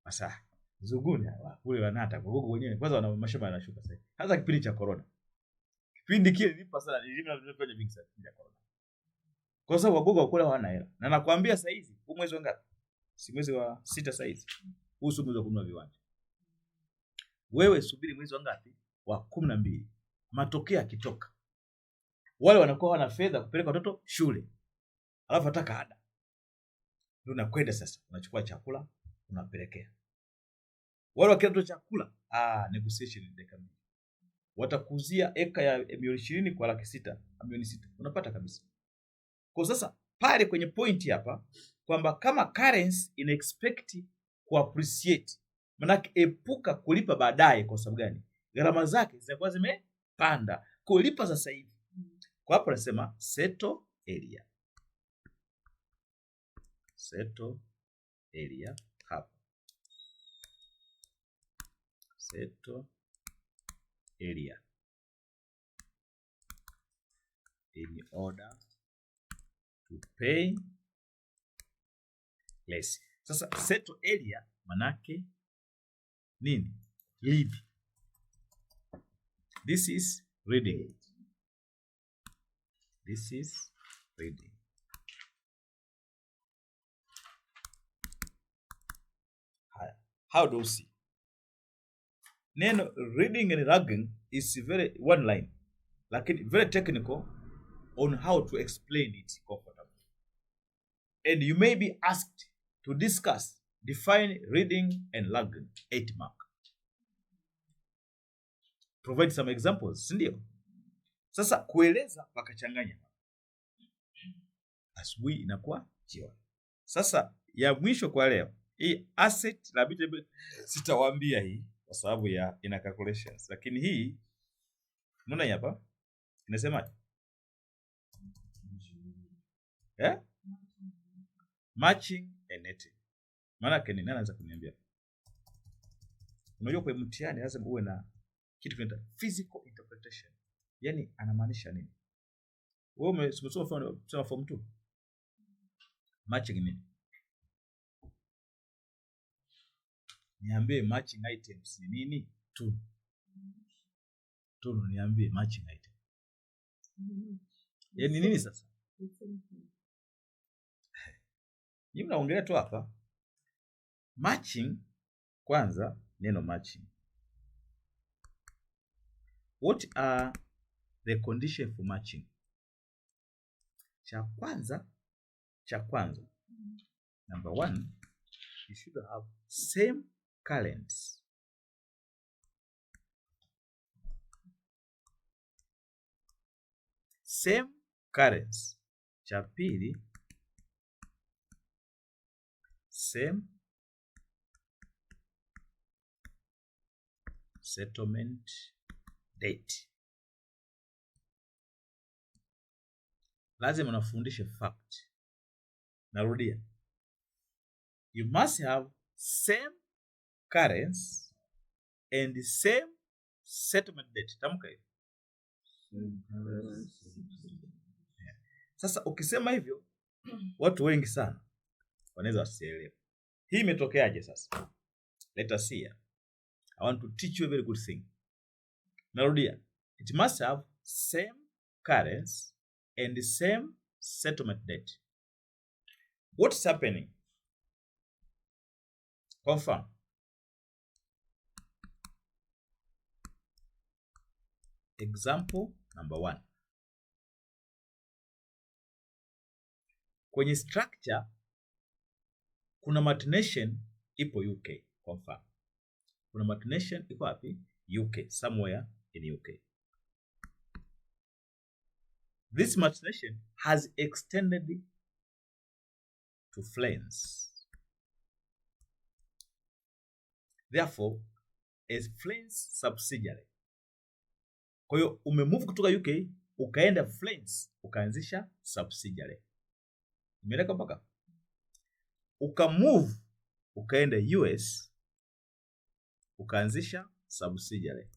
Sasa Zunguni kule wanata kwa gogo wenyewe kwanza wana mashamba yanashuka sasa. Hata kipindi cha corona. Kipindi kile nilipa sana, nilifanya vingi sana ya corona. Kwa sababu wagogo wakula hawana hela. Na nakwambia sasa hizi, huu mwezi wangapi? Si mwezi wa 6 sasa hizi. Huu si mwezi wa kununua viwanja. Wewe subiri mwezi wangapi? Wa 12. Matokeo yakitoka, wale wanakuwa wana fedha kupeleka watoto shule. Alafu ataka ada. ndio unakwenda sasa, unachukua chakula unapelekea wale wakileta chakula. Negotiation ni dakika mbili, watakuzia eka ya milioni 20 kwa 600, milioni 6 unapata kabisa. Kwa sasa pale kwenye point hapa kwamba kama currency ina expect ku appreciate, maana epuka kulipa baadaye. Kwa sababu gani? Gharama zake zinakuwa zimepanda, kulipa sasa hivi. Kwa hapo nasema settle area, settle area hapa, settle area in order to pay less. Sasa settle area manake nini? Lead. This is reading. This is reading. How do you see? Neno reading and ragging is very one line, lakini very technical on how to explain it comfortably. And you may be asked to discuss, define reading and ragging 8 mark. Provide some examples, ndio. Sasa kueleza pakachanganya. Asubuhi inakuwa jioni. Sasa ya mwisho kwa leo, hii asset liability sitawaambia hii kwa sababu ya ina calculations, lakini hii unaona hapa inasema matching and netting. Maana yake nani anaweza kuniambia? Unajua kwa mtihani lazima uwe na kitu kinaitwa physical interpretation. Yaani anamaanisha nini? Wewe umesoma form 2. Matching nini? Niambie matching items ni nini? Tu niambie matching item. Yaani nini sasa? Ni mnaongelea tu hapa. Matching kwanza, neno matching. What are the conditions for matching? Cha kwanza, number 1, you should have same currency. Same currency. Cha pili, same settlement date. Lazima unafundishe fact. Narudia. You must have same currency and the same settlement date. Tamka hiyo. Sasa ukisema hivyo watu wengi sana wanaweza wasielewe. Hii imetokeaje sasa? Let us see. I want to teach you a very good thing. Narudia. It must have same currency and the same settlement date. What's happening? Confirm. Example number 1. Kwenye structure kuna multinational ipo UK. Confirm. Kuna multinational ipo wapi? UK, somewhere in UK. This multinational has extended to France. Therefore, as France subsidiary. Kwa hiyo umemove kutoka UK ukaenda France ukaanzisha subsidiary. Umeeleka mpaka? Ukamove ukaenda US ukaanzisha subsidiary.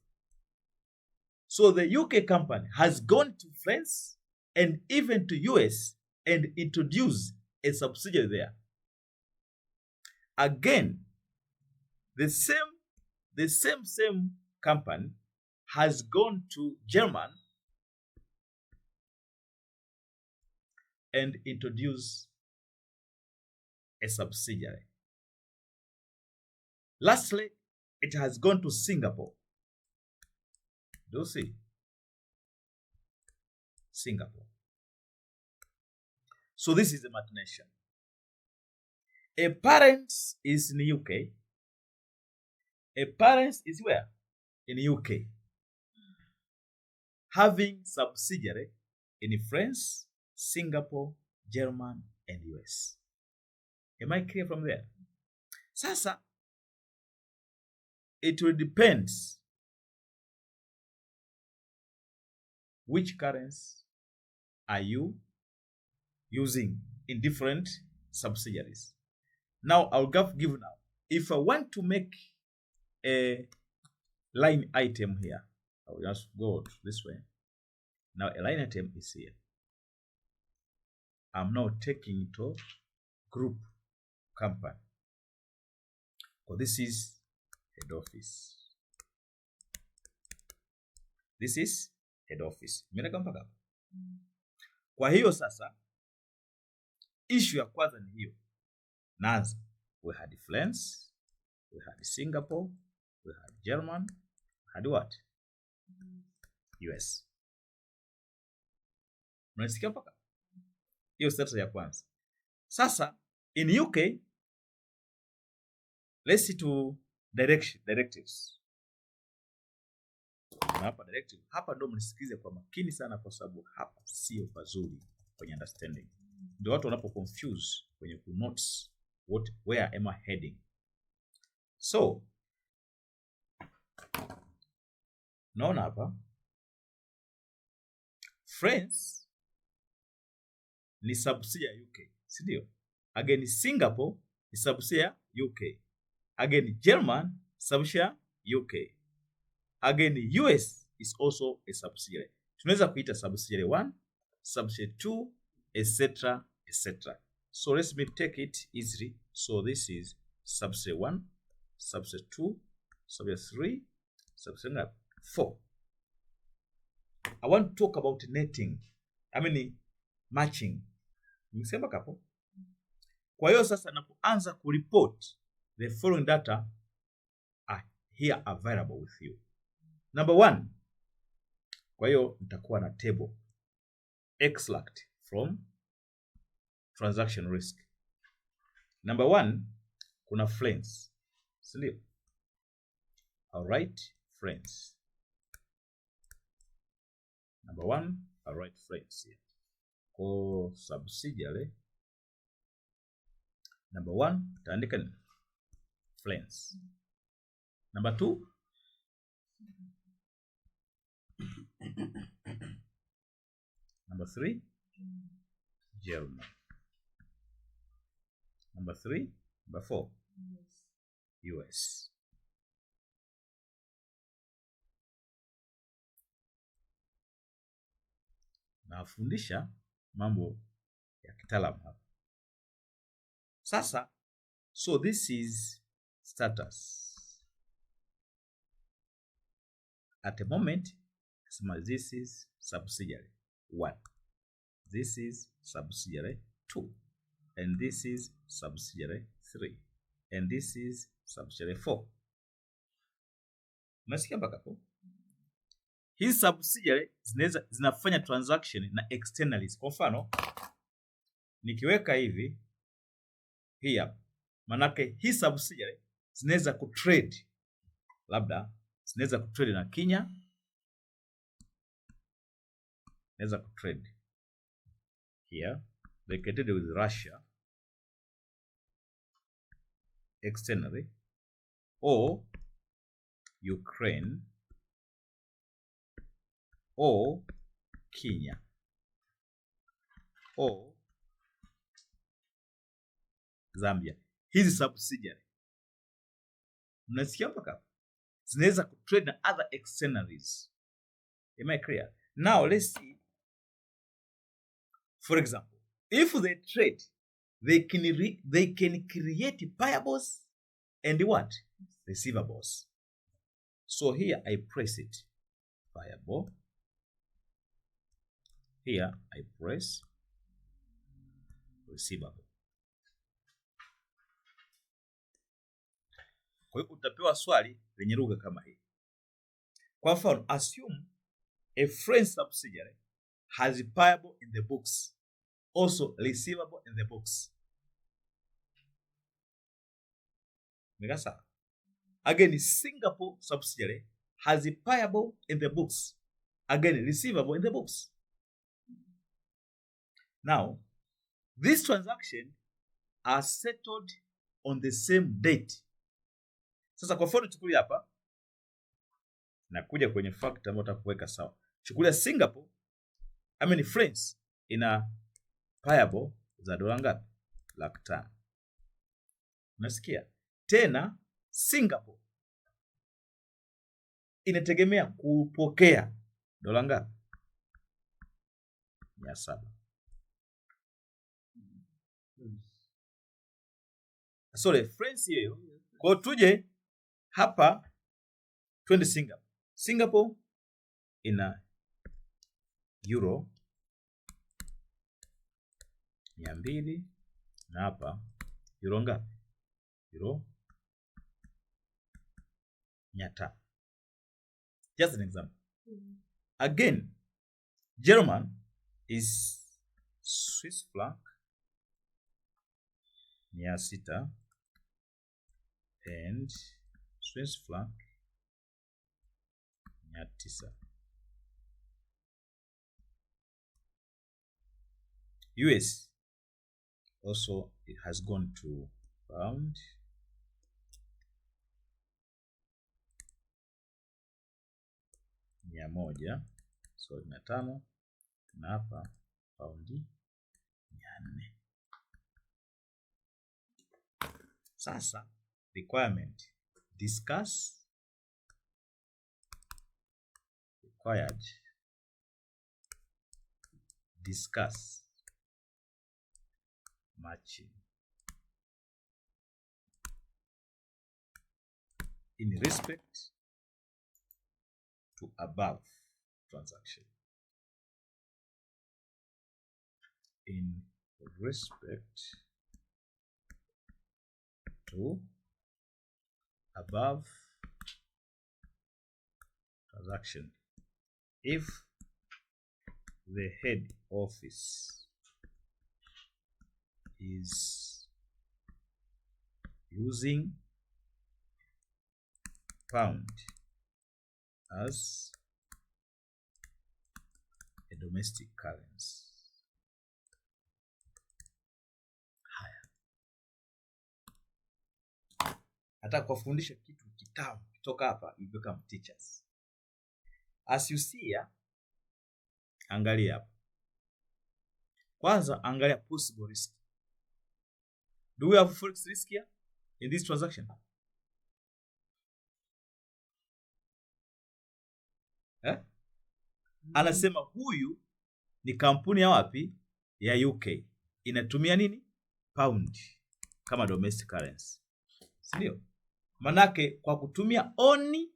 So the UK company has gone to France and even to US and introduced a subsidiary there. Again, the same company has gone to Germany and introduced a subsidiary. Lastly, it has gone to Singapore. Do you see? Singapore. So this is a multinational. A parent is in UK. A parent is where? In UK. Having subsidiary in France, Singapore, German, and US. Am I clear from there? Sasa, it will depend which currency are you using in different subsidiaries. Now, I'll give now. If I want to make a line item here, I'll just go this way. Now, a line item is here. I'm now taking it to group company. So this is head office. This is head office. Mmeeleka mpaka hapo? Kwa hiyo sasa, issue ya kwanza ni hiyo. Naanza. We had France, we had Singapore, we had German, we had what? US. Mnasikia mpaka? Hiyo status ya kwanza. Sasa, in UK, let's see to directives. Hapa directive. Hapa ndo mnisikize kwa makini sana kwa sababu hapa sio pazuri kwenye understanding. Ndio watu wanapo confuse kwenye ku notes where am I heading. So, naona hapa France ni subsidiary UK, si ndio? Again Singapore ni subsidiary UK. Again German subsidiary UK. Again US is also a subsidiary. Tunaweza kuita subsidiary 1, subsidiary 2, etc. etc. So let me take it easily. So this is subsidiary 1, subsidiary 2, subsidiary 3, subsidiary 4. I want to talk about netting. Matching. Nimesema kapo. Kwa hiyo sasa napoanza kureport, the following data are here available with you. Number 1. Kwa hiyo nitakuwa na table extract from transaction risk. Number 1, kuna France. Sindio? I'll write France. Number 1, I'll write France here. Kwa subsidiary. Number 1, taandika ni France. Number 2, number 3, German. Number 3, number 4, US. Nafundisha mambo ya kitaalamu hapa. Sasa, so this is status. At the moment, this is subsidiary 1. This is subsidiary 2. And this is subsidiary 3. And this is subsidiary 4. Unasikia mpaka hapo? Hii subsidiary zinafanya transaction na externalities. Kwa mfano, nikiweka hivi hapa, manake hii subsidiary zinaweza kutrade, labda zinaweza kutrade na Kenya, zinaweza kutrade here, they can trade with Russia externally, or Ukraine, or Kenya, or Zambia. Hizi subsidiary, mnasikia mpaka zinaweza kutrade na other externalities. Am I clear? Now let's see. For example, if they trade, they can create payables and what? Receivables. So here I press it, payable. Here I press receivable. Kwa hiyo utapewa swali lenye lugha kama hii. Kwa mfano, assume a French subsidiary has payable in the books, also receivable in the books. Megasa. Again, Singapore subsidiary has a payable in the books. Again, receivable in the books. Now, this transaction are settled on the same date. Sasa kwa mfano chukulia hapa, nakuja kwenye fact ambayo tutakuweka sawa. Chukulia Singapore, France ina payable za dola ngapi? 500,000. Unasikia? Tena Singapore inategemea kupokea dola ngapi? 700. Sorry, France hiyo. Kwa tuje hapa twende Singapore. Singapore ina euro 200 na hapa euro ngapi? Euro 500. Just an example. Again, German is Swiss franc 600 and Swiss franc 900. US also it has gone to pound 100, so 500 na hapa paundi 400. Sasa requirement discuss required discuss matching in respect to above transaction. In respect to above transaction, if the head office is using pound as a domestic currency. Hata kuwafundisha kitu kitamu kutoka hapa, you become teachers. As you see here, angalia hapa. Kwanza angalia possible risk. Do we have forex risk here in this transaction? Anasema huyu ni kampuni ya wapi? Ya UK. Inatumia nini? Pound kama domestic currency. Sindio? Manake kwa kutumia only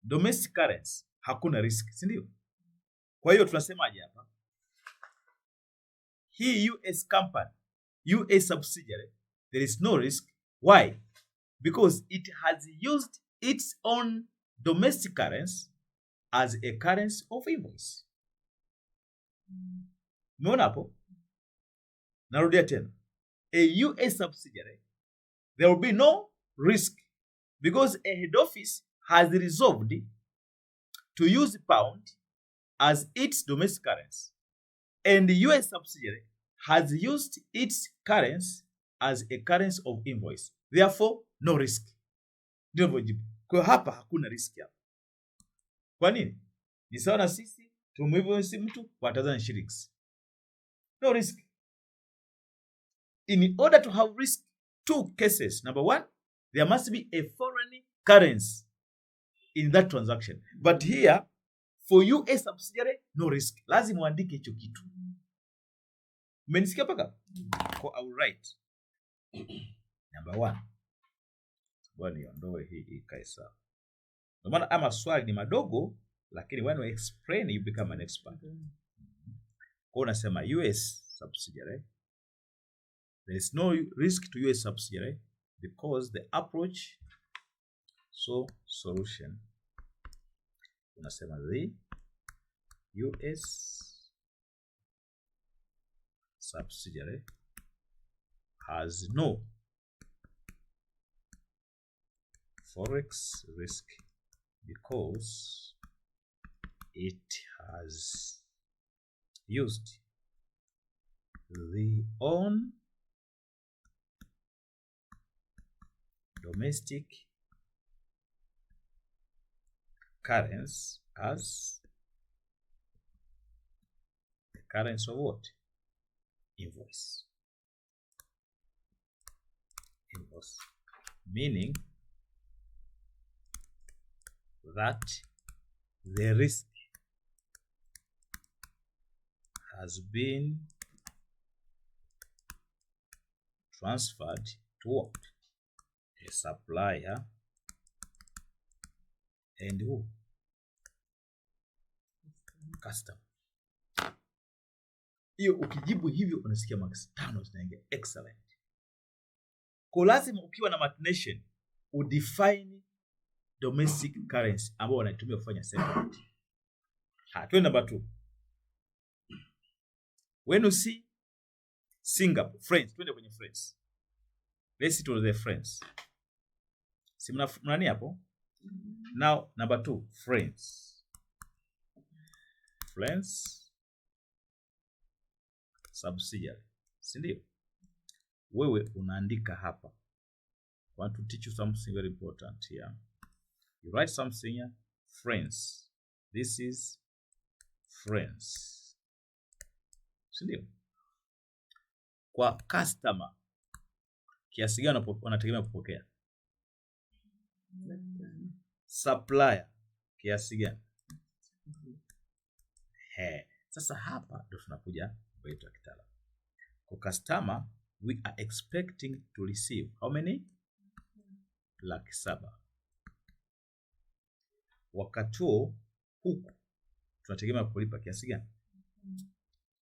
domestic currency hakuna risk, sindio? Kwa hiyo tunasemaje hapa? Hii US company, US subsidiary, there is no risk. Why? Because it has used its own domestic currency as a currency of invoice. Umeona hapo? Narudia tena. A US subsidiary, there will be no risk because a head office has resolved to use pound as its domestic currency, and the US subsidiary has used its currency as a currency of invoice. Therefore, no risk. Ndio hivyo. Kwa hapa hakuna risk hapa. Kwa nini? Ni sawa na sisi tumwinvoice mtu kwa Tanzania shillings. No risk. In order to have risk, two cases. Number one, there must be a foreign currency in that transaction. But here, for US subsidiary, no risk. Lazima uandike hicho kitu. Umenisikia paka? Kwa I will write. Number one. Bwana niondoe hii ikae sawa. Kwa maana ama swali ni madogo, lakini when we explain you become an expert. Kwa unasema US subsidiary, there is no risk to US subsidiary because the approach, so solution. Unasema the US subsidiary has no forex risk because it has used the own domestic currency as the currency of what? Invoice. Invoice. Meaning that the risk has been transferred to what? A supplier and who? Customer. Hiyo ukijibu hivyo unasikia marks 5 zinaingia. Excellent. Kwa lazima ukiwa na multinational udefine domestic currency ambao wanaitumia kufanya settlement. Twende number 2. When you see Singapore, France, twende kwenye France. Let's see to the France. Si mnani hapo? Now number 2, France. France subsidiary. Si ndio? Wewe unaandika hapa. I want to teach you something very important here. You write something here. France. This is France. Si ndio? Kwa customer kiasi gani wanategemea kupokea? Supplier kiasi gani? Sasa hapa ndio tunakuja kwa kitaalamu. Kwa customer we are expecting to receive how many? 700,000. Wakati huku tunategemea kulipa kiasi gani?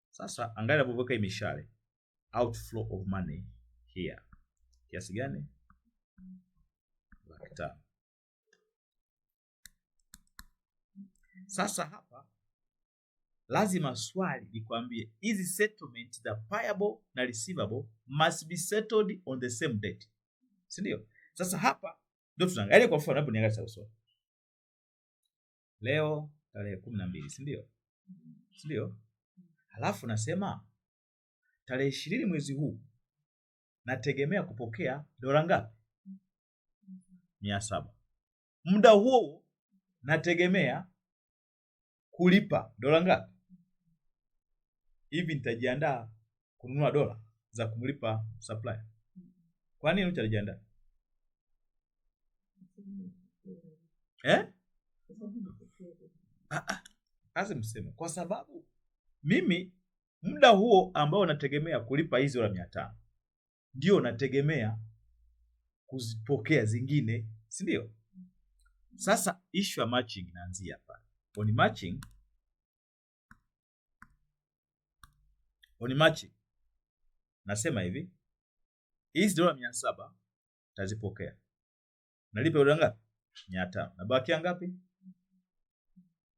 Sasa angalia unapoweka mishale. Outflow of money here. Kiasi gani? 500,000. Sasa hapa lazima swali likwambie hizi settlement the payable na receivable must be settled on the same date. Si ndio? Sasa hapa ndio tunaangalia kwa mfano hapo niangalia sawa. Leo tarehe 12, si ndio? Si ndio? Halafu nasema tarehe 20 mwezi huu nategemea kupokea dola ngapi? 700. Muda huo nategemea kulipa dola ngapi? Hivi nitajiandaa kununua dola za kumlipa supplier. Kwa nini utajiandaa? Kazi mseme. Kwa sababu mimi muda huo ambao nategemea kulipa hizo dola 500 ndio nategemea kuzipokea zingine, si ndio? Sasa issue ya matching inaanzia hapa. On matching nasema hivi, hizi dola 700 tazipokea. Nalipa dola ngapi? 500. Nabakia ngapi?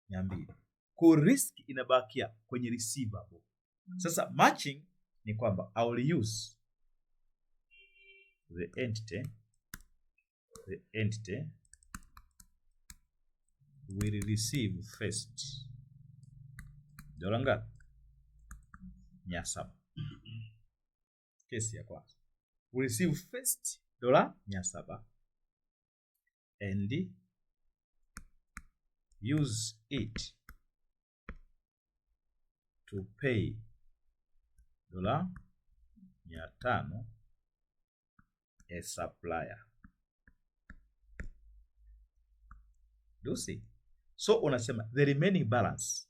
200. Kwa risk inabakia kwenye receivable. Sasa matching ni kwamba I will use the entity will receive first dola ngapi? 700. Kesi ya kwanza. We receive first dola 700 and use it to pay dola 500 a supplier. Do you see? So unasema the remaining balance,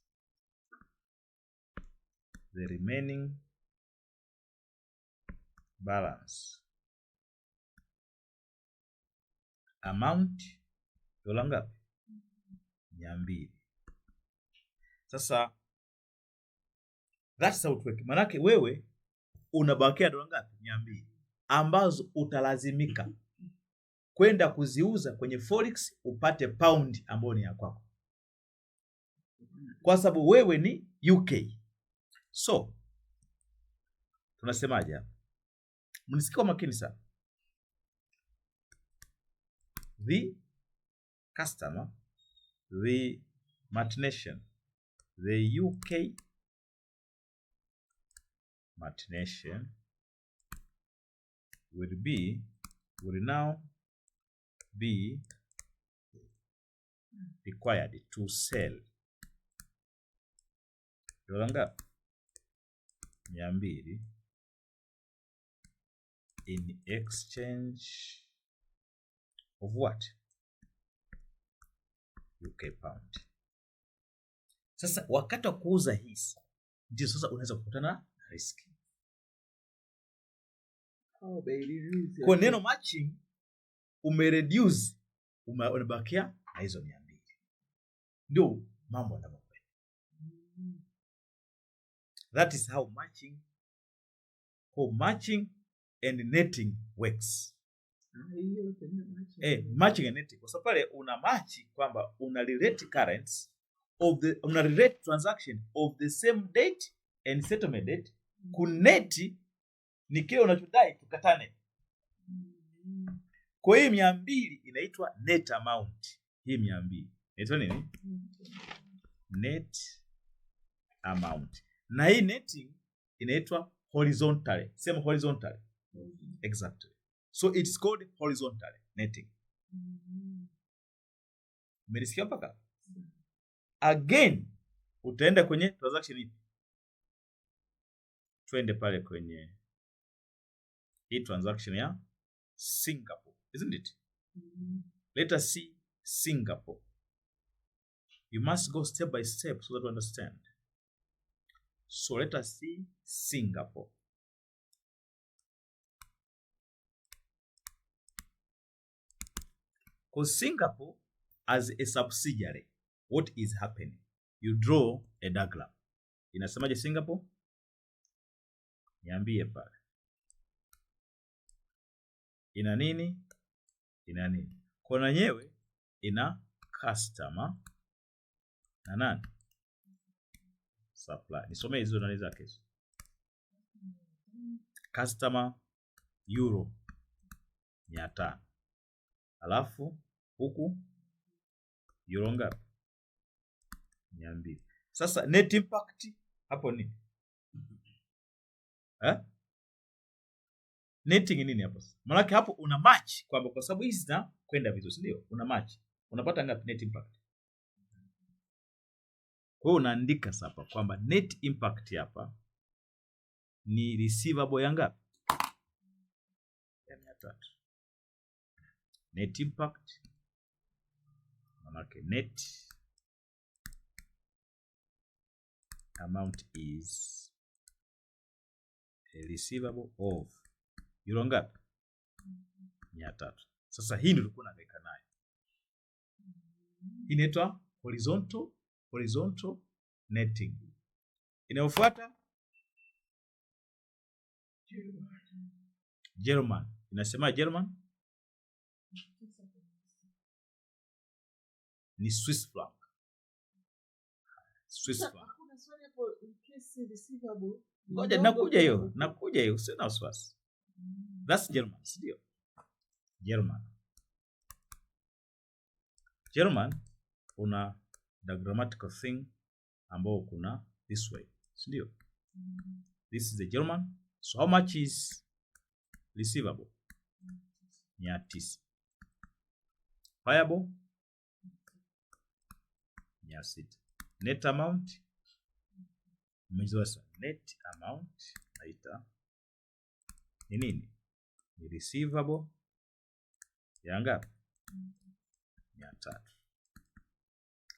amount dola ngapi? 200. Sasa that's how to work. Manake wewe unabakia dola ngapi? 200 ambazo utalazimika kwenda kuziuza kwenye forex upate pound ambayo ni ya kwako, kwa sababu wewe ni UK. So tunasemaje hapa? Mnisikie kwa makini sana. the customer, the multinational, the UK multinational will now be required to sell dola ngapi? 200 in exchange of what? UK pound. Sasa wakati wa kuuza hizi ndio sasa unaweza kukutana na riski. Kwa neno matching umereduce, unabakia na hizo 200. Ndio mambo yanavyokwenda. That is how matching and netting works. Matching and netting. Kwa sababu pale una match kwamba una relate currency una relate transaction of the same date and settlement date. Kuneti ni kile unachodai tukatane. Kwa hiyo 200 inaitwa net amount. Hii 200 inaitwa nini? Net amount. Na hii netting inaitwa horizontally. Same horizontally. Exactly. So it's called horizontal netting. Umenisikia mpaka? Again, utaenda kwenye transaction hii. Twende pale kwenye hii transaction ya Singapore, isn't it? Let us see Singapore. You must go step by step so that you understand. So let us see Singapore. Because Singapore as a subsidiary, what is happening? You draw a diagram. Inasemaje Singapore? Niambie pale. Ina nini? Ina nini? Kwa yenyewe ina customer na nani? Supply. Nisome hizo nani zake. Customer euro 500. Alafu huku euro ngapi? 200. Sasa net impact hapo ni netting nini hapo? Maana hapo una match kwamba kwa sababu hizi zina kwenda vizuri, ndio? Una match. Unapata ngapi net impact? Kwa hiyo unaandika hapa kwamba net impact hapa ni receivable ya ngapi? Ya 300. Net impact maana net amount is a receivable of euro ngapi? 300. Sasa hii ndio tulikuwa tunaweka nayo. Hii inaitwa horizontal netting. Inayofuata German. Inasema German ni Swiss franc. Swiss franc. Ngoja nakuja hiyo, sina wasiwasi. That's German, ndio. German una diagrammatical thing ambao kuna this way, ndio. This is the German. So how much is receivable? 900. Payable 600. Net amount net amount naita ni nini? Ni receivable ya ngapi? 300.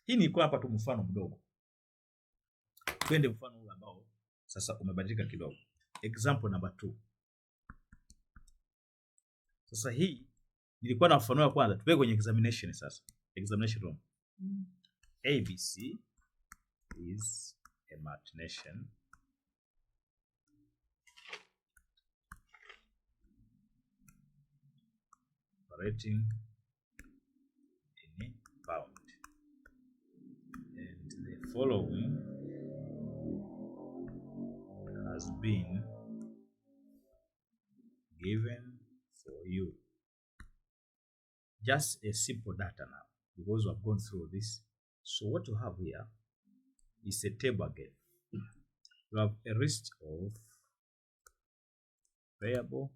Hii ni kwa hapa tu mfano mdogo. Twende mfano huu ambao sasa umebadilika kidogo. Example number 2. Sasa hii nilikuwa na mfano wa kwanza, tupeke kwenye examination sasa. Examination room. ABC is a multinational operating in pound, and the following has been given for you. just a simple data now because we have gone through this. So what you have here is a table again. You have a list of payable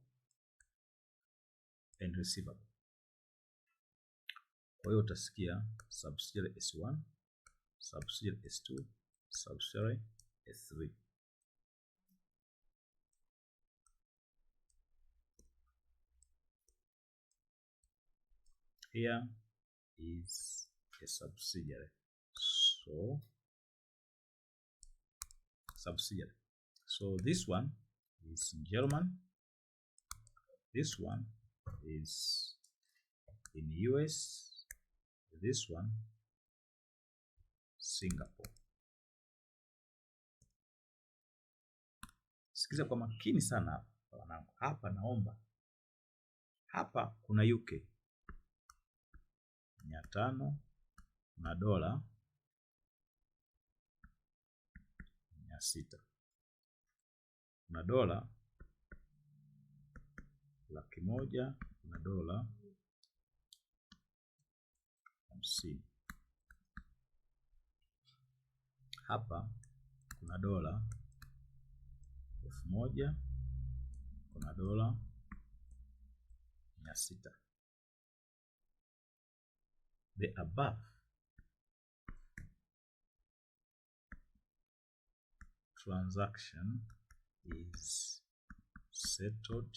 and receivable. Kwa hiyo utasikia subsidiary S1, subsidiary S2, subsidiary S3. Here is a subsidiary. So subsidiary. So this one is in German. This one is in US. This one Singapore. Sikiza kwa makini sana hapa wanangu. Hapa naomba. Hapa kuna UK 500 na dola 600. Kuna dola 100,000 na dola 50. Hapa kuna dola 1000, kuna dola 600. The above transaction is settled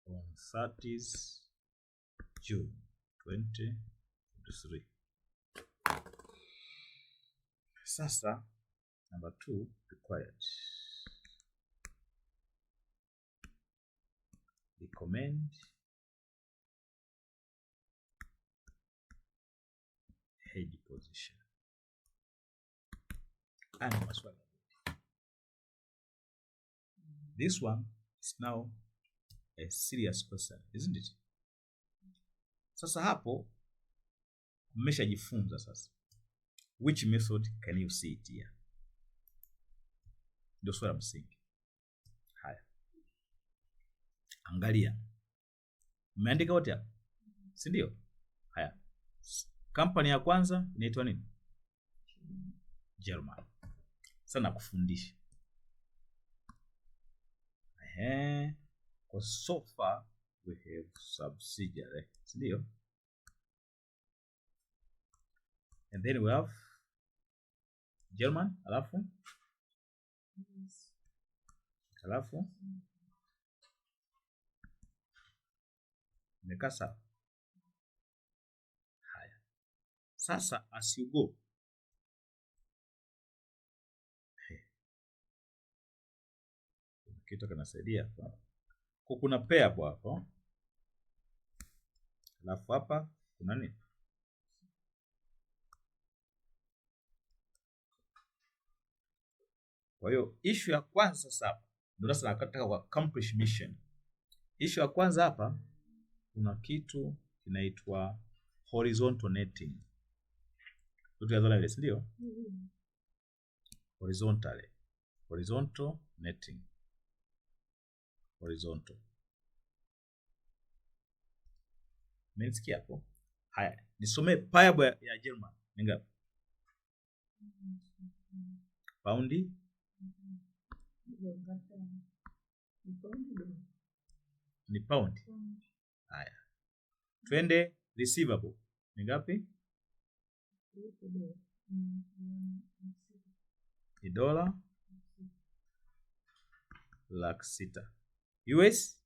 on 30th June 2023. Sasa number 2 required. Recommend hedge position. And maswali. This one is now a serious question, isn't it? Sasa hapo mmeshajifunza sasa. Which method can you see it here? Ndio swali msingi. Haya. Angalia. Mmeandika wote hapa? Si ndio? Haya. Kampani ya kwanza inaitwa nini? German. Sana kufundisha. Kwa so far we have subsidiary. Si ndio? And then we have German, alafu Mekasa. Haya. Sasa as you go, kitu kinasaidia hapa. Kuna payable hapo. Alafu hapa kuna nini? Kwa hiyo issue ya kwanza sasa hapa ndio sasa nataka kwa accomplish mission. Issue ya kwanza hapa kuna kitu kinaitwa horizontal netting. Tutaanza ile, ndio? Horizontal netting. Horizontal. Mmesikia hapo? Haya, nisomee payable ya German. Ni ngapi? Paundi? Ni pound. Haya. Twende receivable. Ni ngapi? Ni dola 600,000. US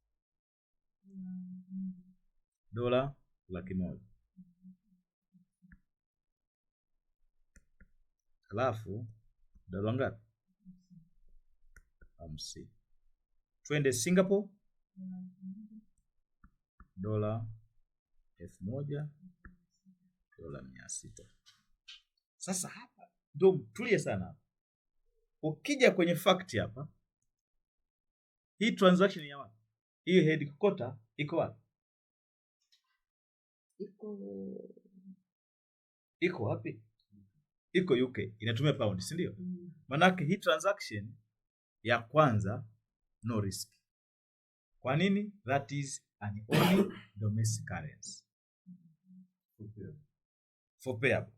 dola 100,000. Alafu dola ngapi? 50. Twende Singapore dola 1,000, dola 600. Sasa hapa ndio tulie sana. Ukija kwenye fact hapa, hii transaction ya wapi? Hii headquarter iko wapi? Iko wapi? Iko UK. Inatumia pound, si ndio? Manake hii transaction ya kwanza no risk. Kwa nini? That is an only domestic currency for payable.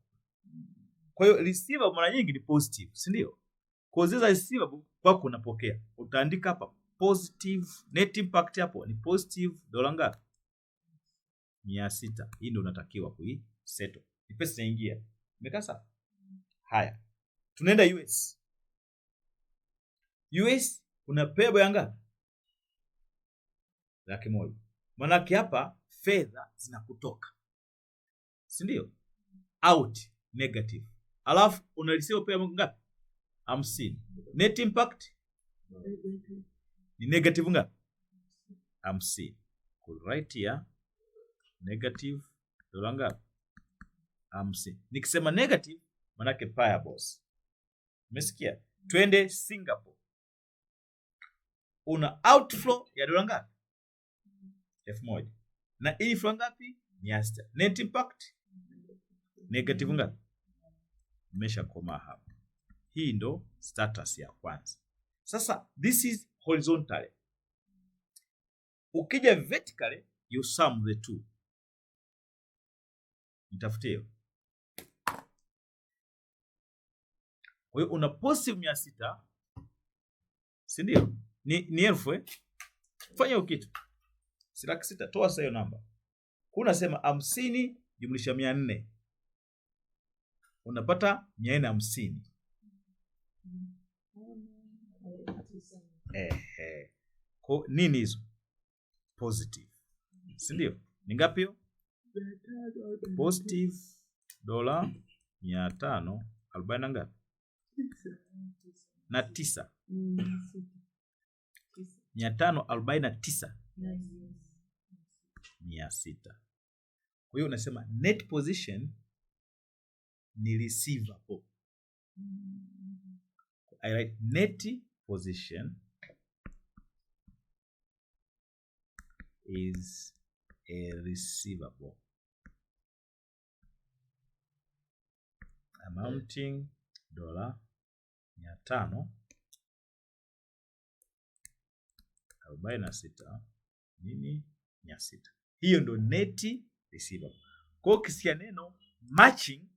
Kwa hiyo receivable mara nyingi ni positive, si ndio? Kwa hiyo receivable kwako unapokea. Utaandika hapa positive, net impact hapo ni positive dola ngapi? 600. Hii ndio unatakiwa kuisettle. Ni pesa inaingia. Imekaa sawa? Haya. Tunaenda US. US kuna payable ya ngapi? 100,000. Maana hapa fedha zinakutoka. Si ndio? Out negative. Alafu una receive payable ngapi? 50. Net impact ni negative ngapi? 50. Could write here negative dola ngapi? 50. Nikisema negative maana yake payables. Umesikia? Twende Singapore. Una outflow ya dola ngapi? 1000. Na inflow ngapi? 600. Net impact negative ngapi? Umeshakoma hapa. Hii ndo status ya kwanza. Sasa this is horizontally. Ukija vertically you sum the two. Nitafutie. Kwa hiyo una positive 600. Si ndio? Ni elfu Fanya kitu. 600 toa sasa hiyo namba. Kuna sema 50 jumlisha 400. Unapata 450. Kwa nini hizo? Positive. Si ndio? Ni ngapi hiyo? Positive dola 540 ngapi? Na 9. 549. 600. Kwa hiyo unasema net position ni receivable. I write net position is a receivable amounting dola 546 nini 600. Hiyo ndo net receivable. Kwa hiyo kisia neno matching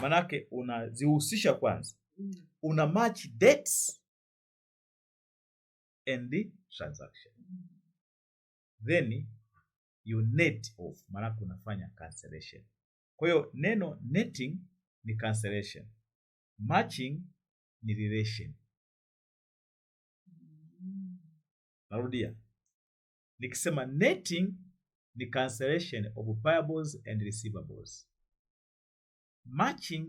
manake unazihusisha kwanza. Una match dates and the transaction. Then you net off, manake unafanya cancellation. Kwa hiyo neno netting ni cancellation. Matching ni relation. Narudia. Nikisema netting ni cancellation of payables and receivables. Matching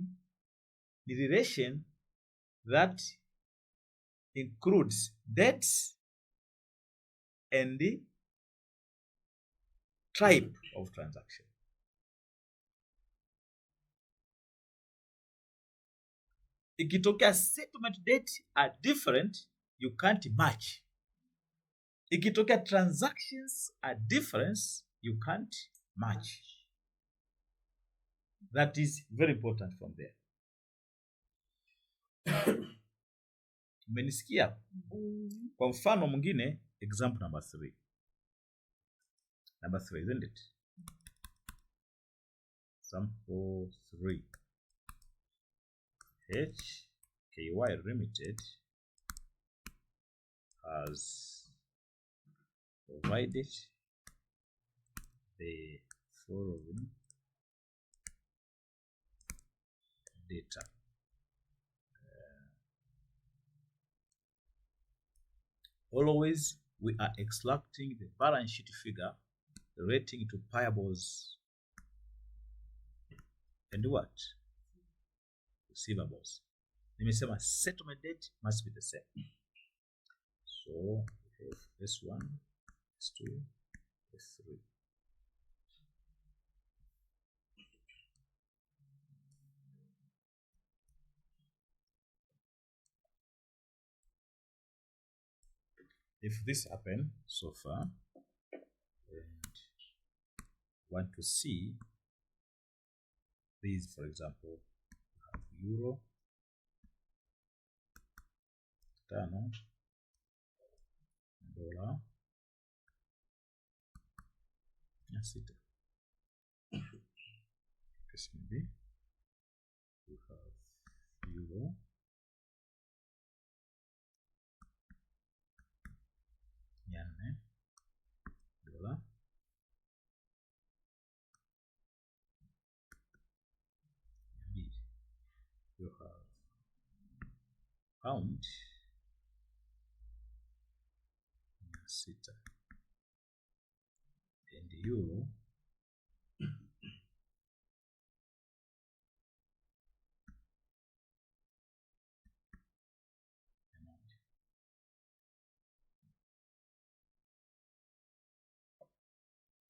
ni relation that includes debts and the type of transaction. Ikitokea settlement date are different, you can't match. Ikitokea transactions are different, you can't match. That is very important from there. Umenisikia? Kwa mfano mwingine, example number 3. Number 3, isn't it? Example 3. HKY Limited has provided the following data. Always we are extracting the balance sheet figure relating to payables and what? Receivables. Nimesema settlement date must be the same. So we have S1, S2, S3. If this happened so far, and want to see these, for example, have euro, $5, dollar, 600. Case maybe you have euro, $400, dollar, you have pound, 600, and euro,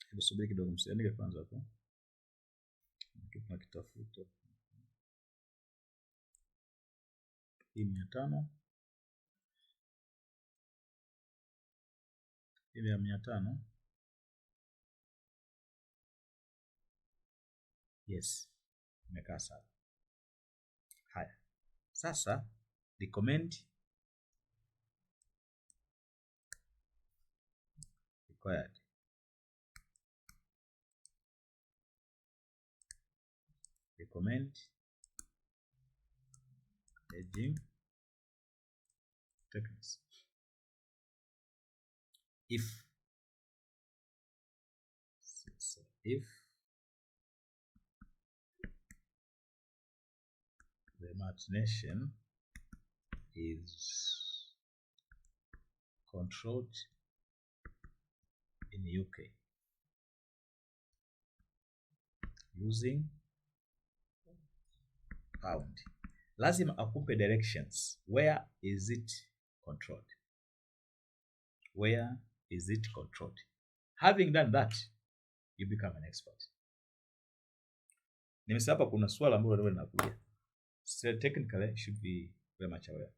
hebu subiri kidogo, msiandike kwanza hapo, kuna kitafuta hii 500, ile ya 500. Yes, imekaa sawa. Haya, sasa recommend required, recommend hedging techniques. If the margination is controlled in UK using pound, lazima akupe directions. Where is it controlled? Where is it controlled? Having done that, you become an expert. Nimesema hapa kuna swala ambalo linakuja. So technically should be very much aware.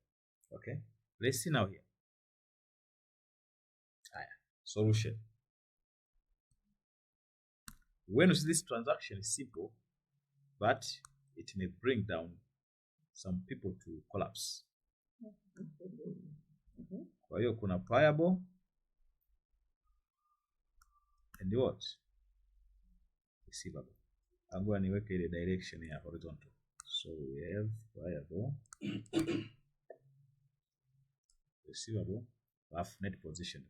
Okay? Let's see now here. Solution. When you see this transaction is simple, but it may bring down some people to collapse. Kwa hiyo kuna payable and what? Receivable. Angua niweke ile direction ya horizontal. So we have payable, receivable, alafu net position.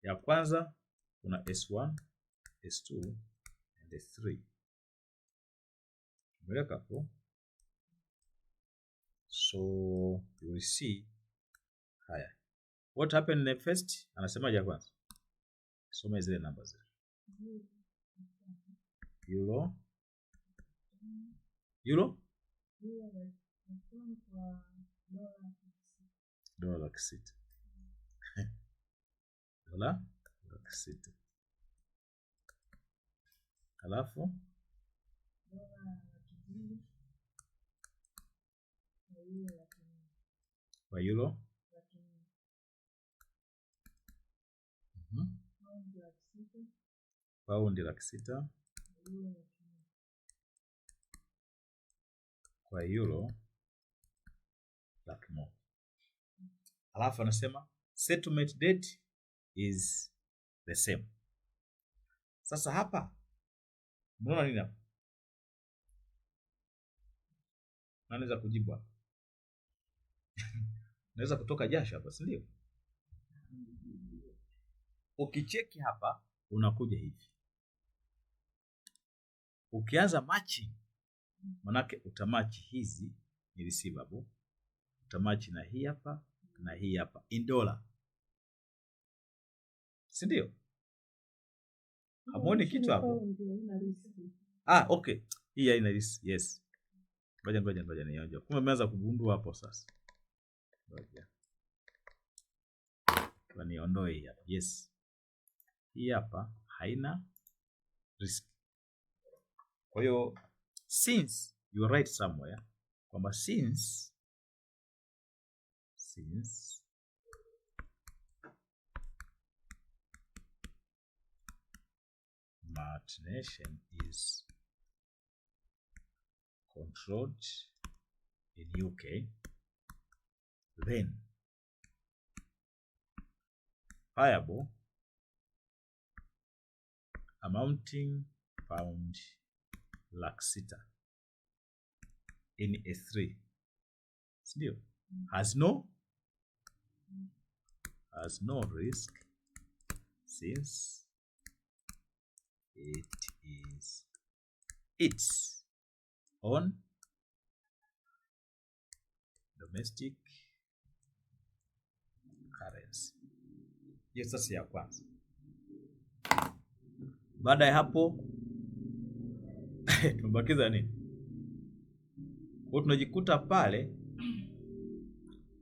Ya kwanza kuna S1, S2 and S3. Tumeweka hapo. So you will see haya. What happened in the first? Anasemaje kwanza? Soma zile numbers zile. Euro. Dola 600. Dola 600. Alafu kwa euro paundi 600 kwa euro 100,000. Alafu anasema settlement date is the same. Sasa hapa mnaona nini hapa? Naweza kujibu hapa. Naweza kutoka jasho hapa, si ndio? Ukicheki hapa unakuja hivi. Ukianza matching, manake utamachi hizi ni receivable, utamachi na hii hapa na hii hapa in dollar, si ndio? Hamuoni kitu hapo? Okay, hii haina risk. Yes, ngoja nionje. Kumbe umeanza kugundua hapo sasa. Ngoja niondoe hii hapa. Yes, hii hapa haina risk. Kwa hiyo since you write somewhere kwamba since margination is controlled in UK, then payable amounting pound 600,000 in S3. Still has no risk since it is its own domestic currency. Hiyo sasa ya kwanza. Baada ya hapo tumebakiza nini? Kwa tunajikuta pale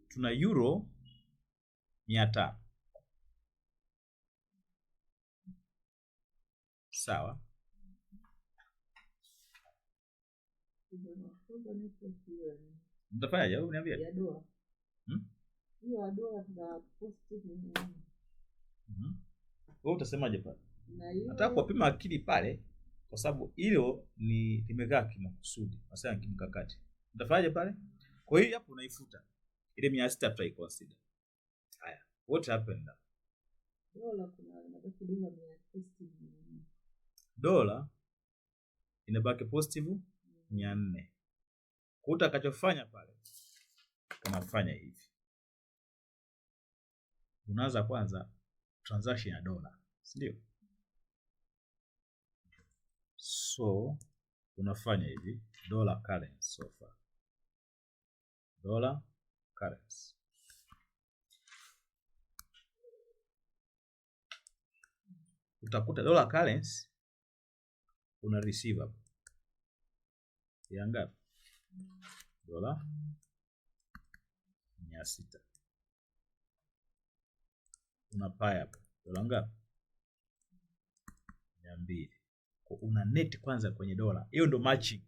tuna euro 500. Sawa? Mtafanyaje? Au niambie? Ya dola. Hiyo ya dola na positive ni nini? Wewe utasemaje pale? Na hiyo Nataka kuwapima akili pale kwa sababu hilo ni limekaa kimakusudi, hasa kimkakati. Mtafanyaje pale? Kwa hiyo hapo unaifuta. Ile 600 tutaiconsider. Haya. What happened now? dola kuna inabaki dola 400. Dola inabaki positive 400. Kwa utakachofanya pale unafanya hivi. Unaanza kwanza transaction ya dola, si ndio? So unafanya hivi, dollar currency so far. Dollar currency. Utakuta dollar currency una receive hapo. Ya ngapi? Dola 600. Una pay hapo. Dola ngapi? 200. Kwa una net kwanza kwenye dola. Hiyo ndo matching.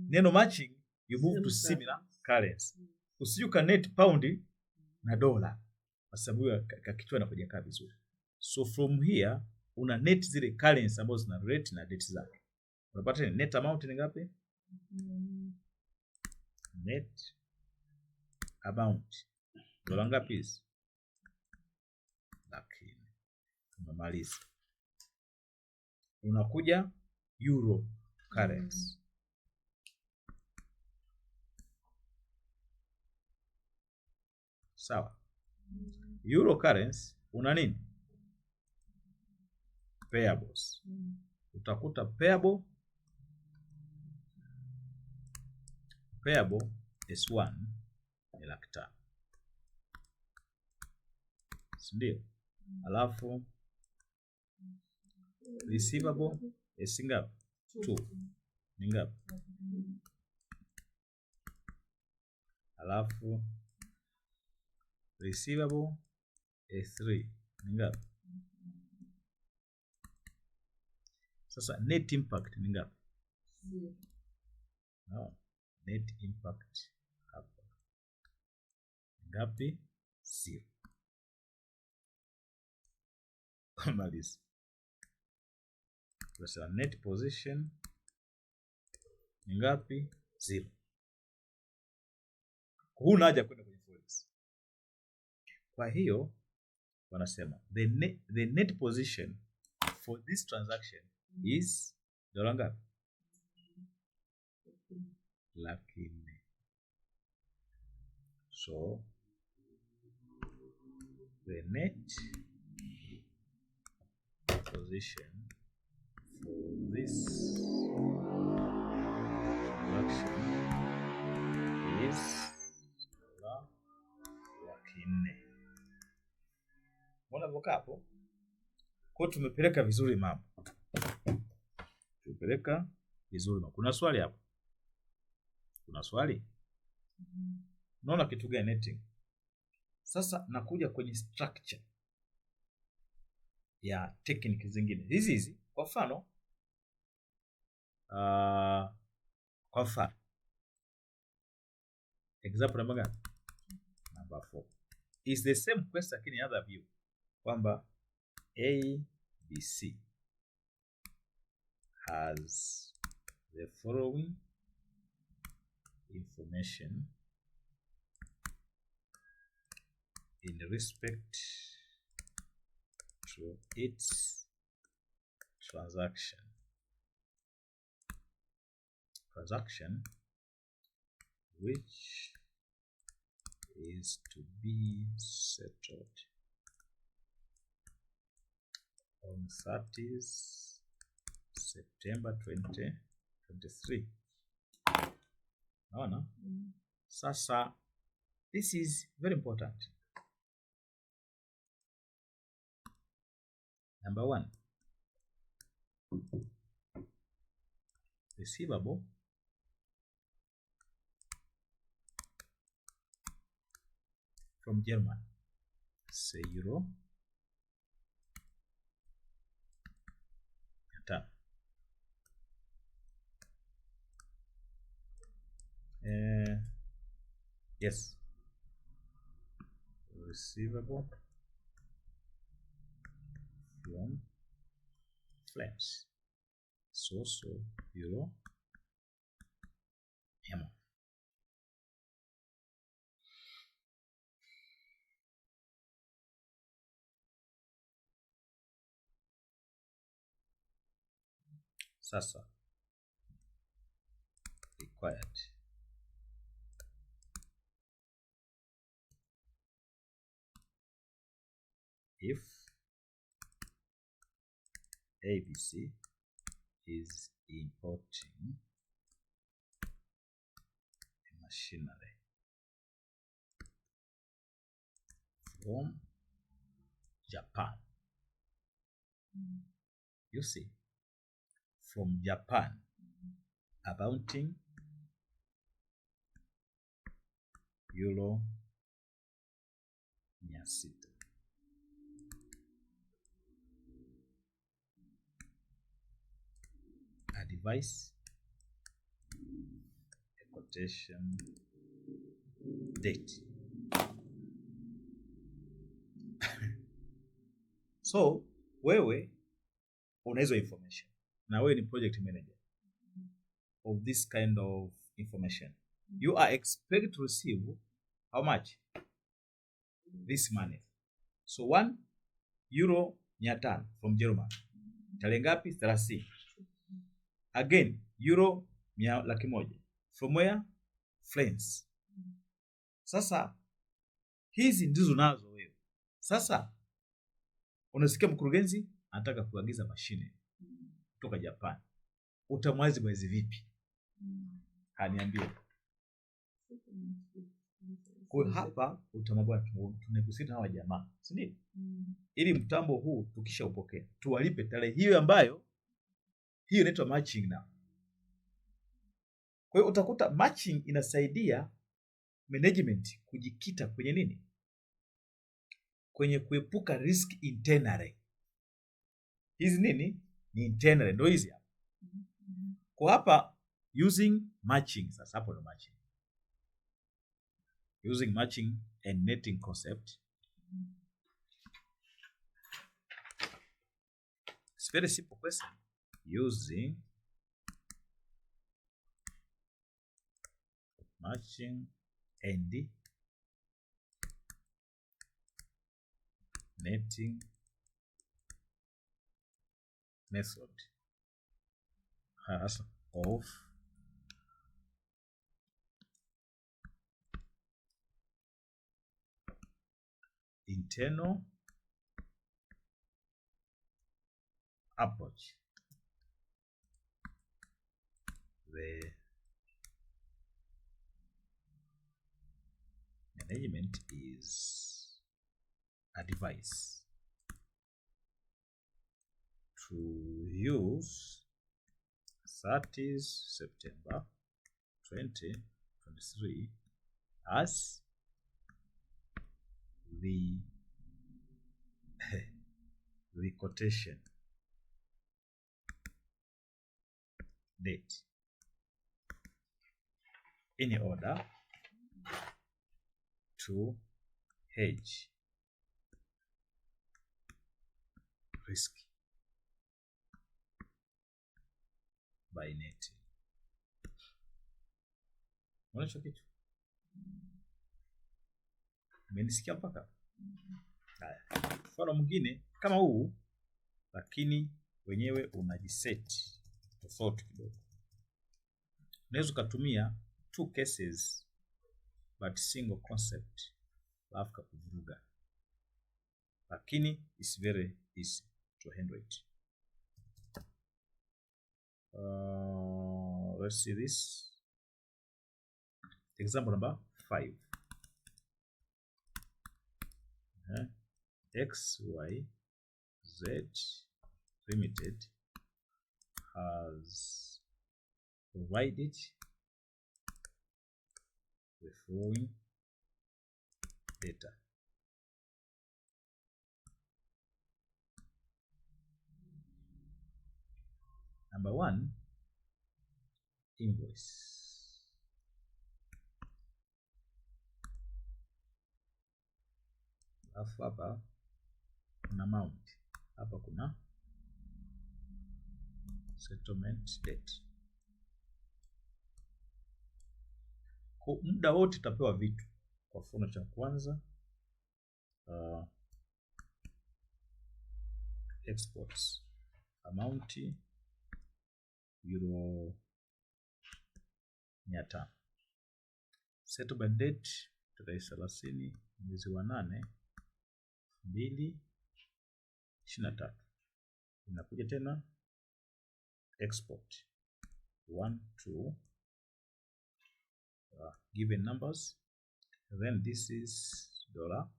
Neno matching, you move to similar currency. Usiju net pound na dola. Kwa sababu ya kichwa inakuja kaa vizuri. So from here una net zile currency ambazo zina rate na date zake. Unapata net amount ni ngapi? Net amount. Dola ngapi hizi? Lakini tumemaliza. Unakuja euro currency. Sawa. Euro currency una nini? Payables. Utakuta payable S1 ni 500,000. Ndio. Alafu receivable S ngapi? 2. Ni ngapi? Alafu receivable S3 ni ngapi? Sasa net impact ni ngapi? No. Net impact hapa ngapi? 0. Maliza. Sasa net position ni ngapi? 0. Huna haja kwenda kwenye forex. Kwa hiyo wanasema the net position for this transaction is dola ngapi? 400,000. So the net position for this transaction is dola 400,000. Mbona voka hapo? Kwa tumepeleka vizuri mambo. Tumepeleka vizuri mambo. Kuna swali hapo? Kuna swali? Unaona kitu gani netting? Sasa nakuja kwenye structure ya technique zingine. Hizi kwa mfano example namba gani? Number 4. Is the same question lakini other view. Kwamba ABC has the following information in respect to its transaction which is to be settled on 30th September 2023. Naona? Sasa this is very important. Number 1, receivable from German, say euro 500. Yes, receivable from France, so euro M. Sasa required if ABC is importing machinery from Japan. You see, from Japan, amounting euro 600. Advise a quotation date. So wewe una hizo information na wewe ni project manager of this kind of information. You are expected to receive how much? This money. So 1 euro 500 from German. Tarehe ngapi? 30. Again, euro 100,000 from where? France. Sasa hizi ndizo nazo wewe. Sasa unasikia mkurugenzi anataka kuagiza mashine kutoka Japan. Utamwazi mwezi vipi? Haniambie. Kwa hapa utamwambia tunekusita hawa jamaa, si ndio? Ili mtambo huu tukisha upokea tuwalipe tarehe hiyo ambayo hiyo inaitwa matching now. Kwa hiyo utakuta matching inasaidia management kujikita kwenye nini? Kwenye kuepuka risk internally. Hizi nini? Ni internally, ndio hizi hapa. Kwa hapa using matching, sasa hapo ndo matching. Using matching and netting concept. It's very simple question. Using matching and netting method of internal approach. The management is advised to use 30th September 2023 as the quotation date in order to hedge risk by netting. Unacho kitu? Umenisikia mpaka? Haya. Mfano mwingine kama huu lakini wenyewe unajiset tofauti kidogo. Unaweza kutumia 2 cases but single concept alafu kuvuruga, lakini it's very easy to handle it. Let's see this example number 5. X, Y, Z Limited has provided the following data. Number 1, invoice. Alafu hapa kuna amount, hapa kuna settlement date. Kwa muda wote tutapewa vitu. Kwa mfano cha kwanza exports amount euro 500. Settlement date tarehe 30 mwezi wa 8 2023. Inakuja tena export 1 2 given numbers, then this is $800.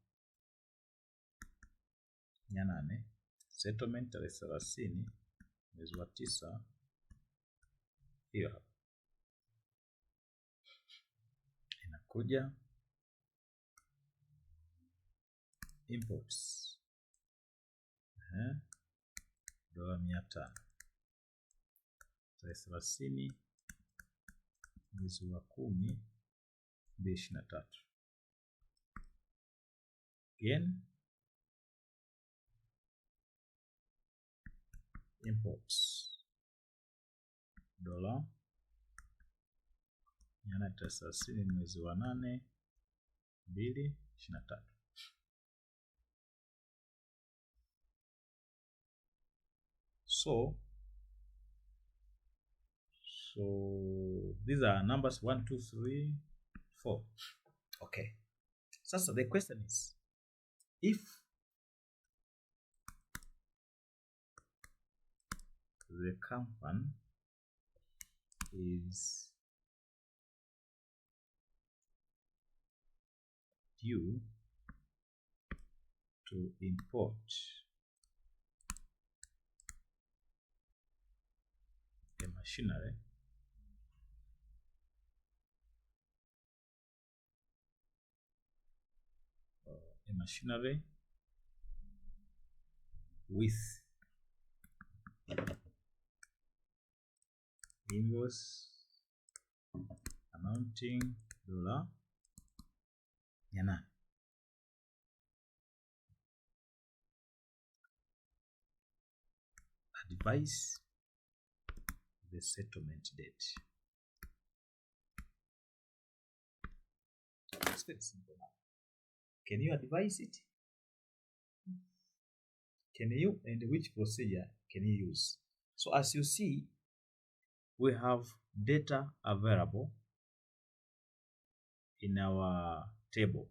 Settlement tarehe 30 mwezi wa 9. Hiyo hapa inakuja imports $500 tarehe 30 mwezi wa 10 2023. Again imports $800 tarehe 30 mwezi wa 8 2023. So these are numbers 1 2 3 4. Okay. Sasa the question is, if the company is due to import a machinery with invoice amounting $800. Advise the settlement date. It's very simple now. Can you advise it? Can you, and which procedure can you use? So as you see, we have data available in our table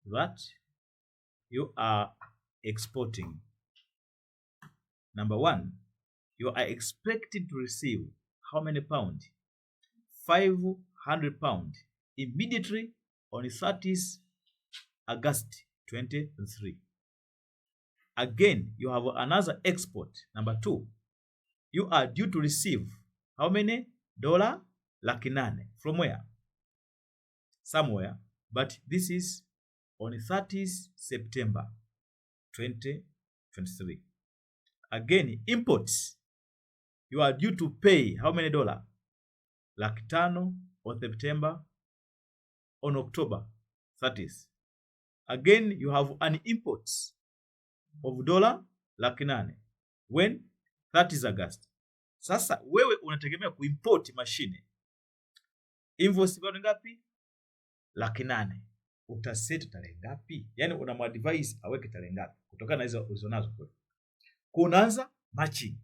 that you are exporting. Number 1, you are expected to receive how many pounds? 500 pounds immediately on 30th August 2023. Again, you have another export. Number 2, you are due to receive how many? $800,000 from where? Somewhere, but this is on 30th September 2023. Again, imports, you are due to pay how many $500,000 on September, on October 30th. Again, you have an imports of $800,000 when 30th August. Sasa wewe unategemea kuimport machine. Invoice bado ngapi? $800,000. Utaseti tarehe ngapi? Yaani unamwadvise aweke tarehe ngapi kutokana na hizo ulizonazo kwa. kunaanza matching.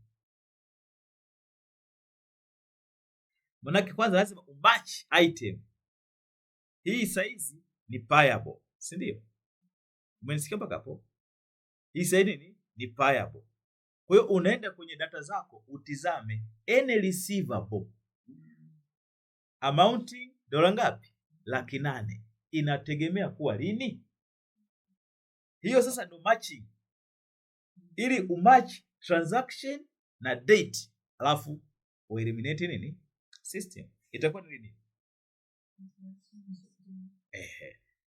Manake kwanza lazima umatch item. Hii saizi ni payable, si ndio? Umenisikia mpaka hapo? Hii saizi ni payable. Kwa hiyo unaenda kwenye data zako utizame any receivable amounting dola ngapi? 800,000. Inategemea kuwa lini? Hiyo sasa ndo matching. Ili umatch transaction na date, alafu ueliminate nini? System. Itakuwa ni nini?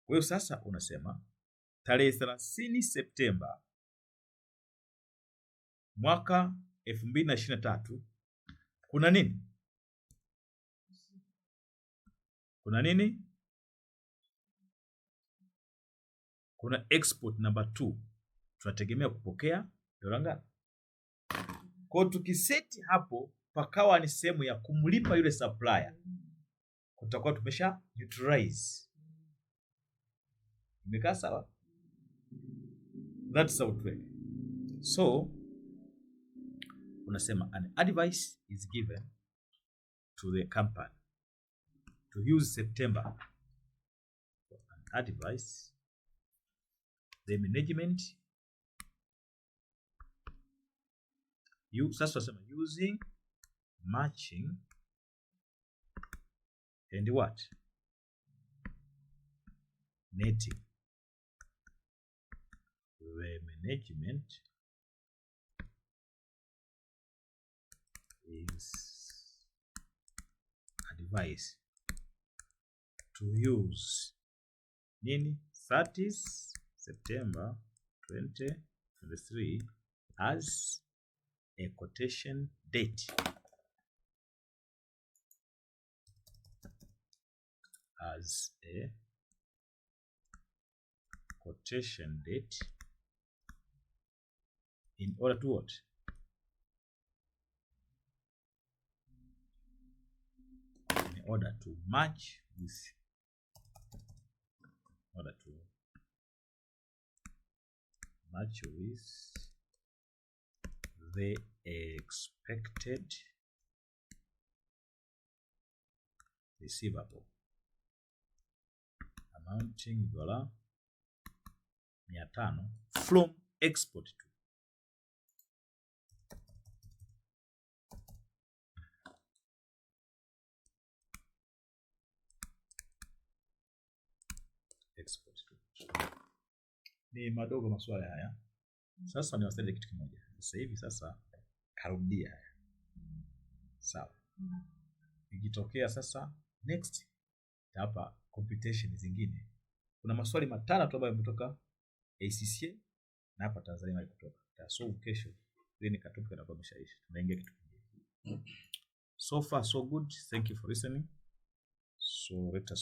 Kwa hiyo sasa unasema tarehe 30 Septemba mwaka 2023 kuna nini? Kuna nini? Kuna export number 2. Tunategemea kupokea dola ngapi? Kwa tukiseti hapo pakawa ni sehemu ya kumlipa yule supplier, tutakuwa tumesha neutralize. Imekaa sawa? That's how to work. So unasema an advice is given to the company to use September. An advice, the management, sasa tunasema using matching and what? Netting. The management is advised to use nini? 30 September 2023 as a quotation date. As a quotation date in order to what? In order to match with, the expected receivable amounting $500 from export to export to. Ni madogo maswala haya. Sasa ni wasaidie kitu kimoja. Sasa hivi sasa karudia haya. Sawa. Ikitokea sasa next hapa computation zingine. Kuna maswali matano tu ambayo yametoka ACCA na hapa Tanzania yalikutoka. So kesho then katoka na kwa mshawishi. Tunaingia kitu kingine. So far so good. Thank you for listening. So let us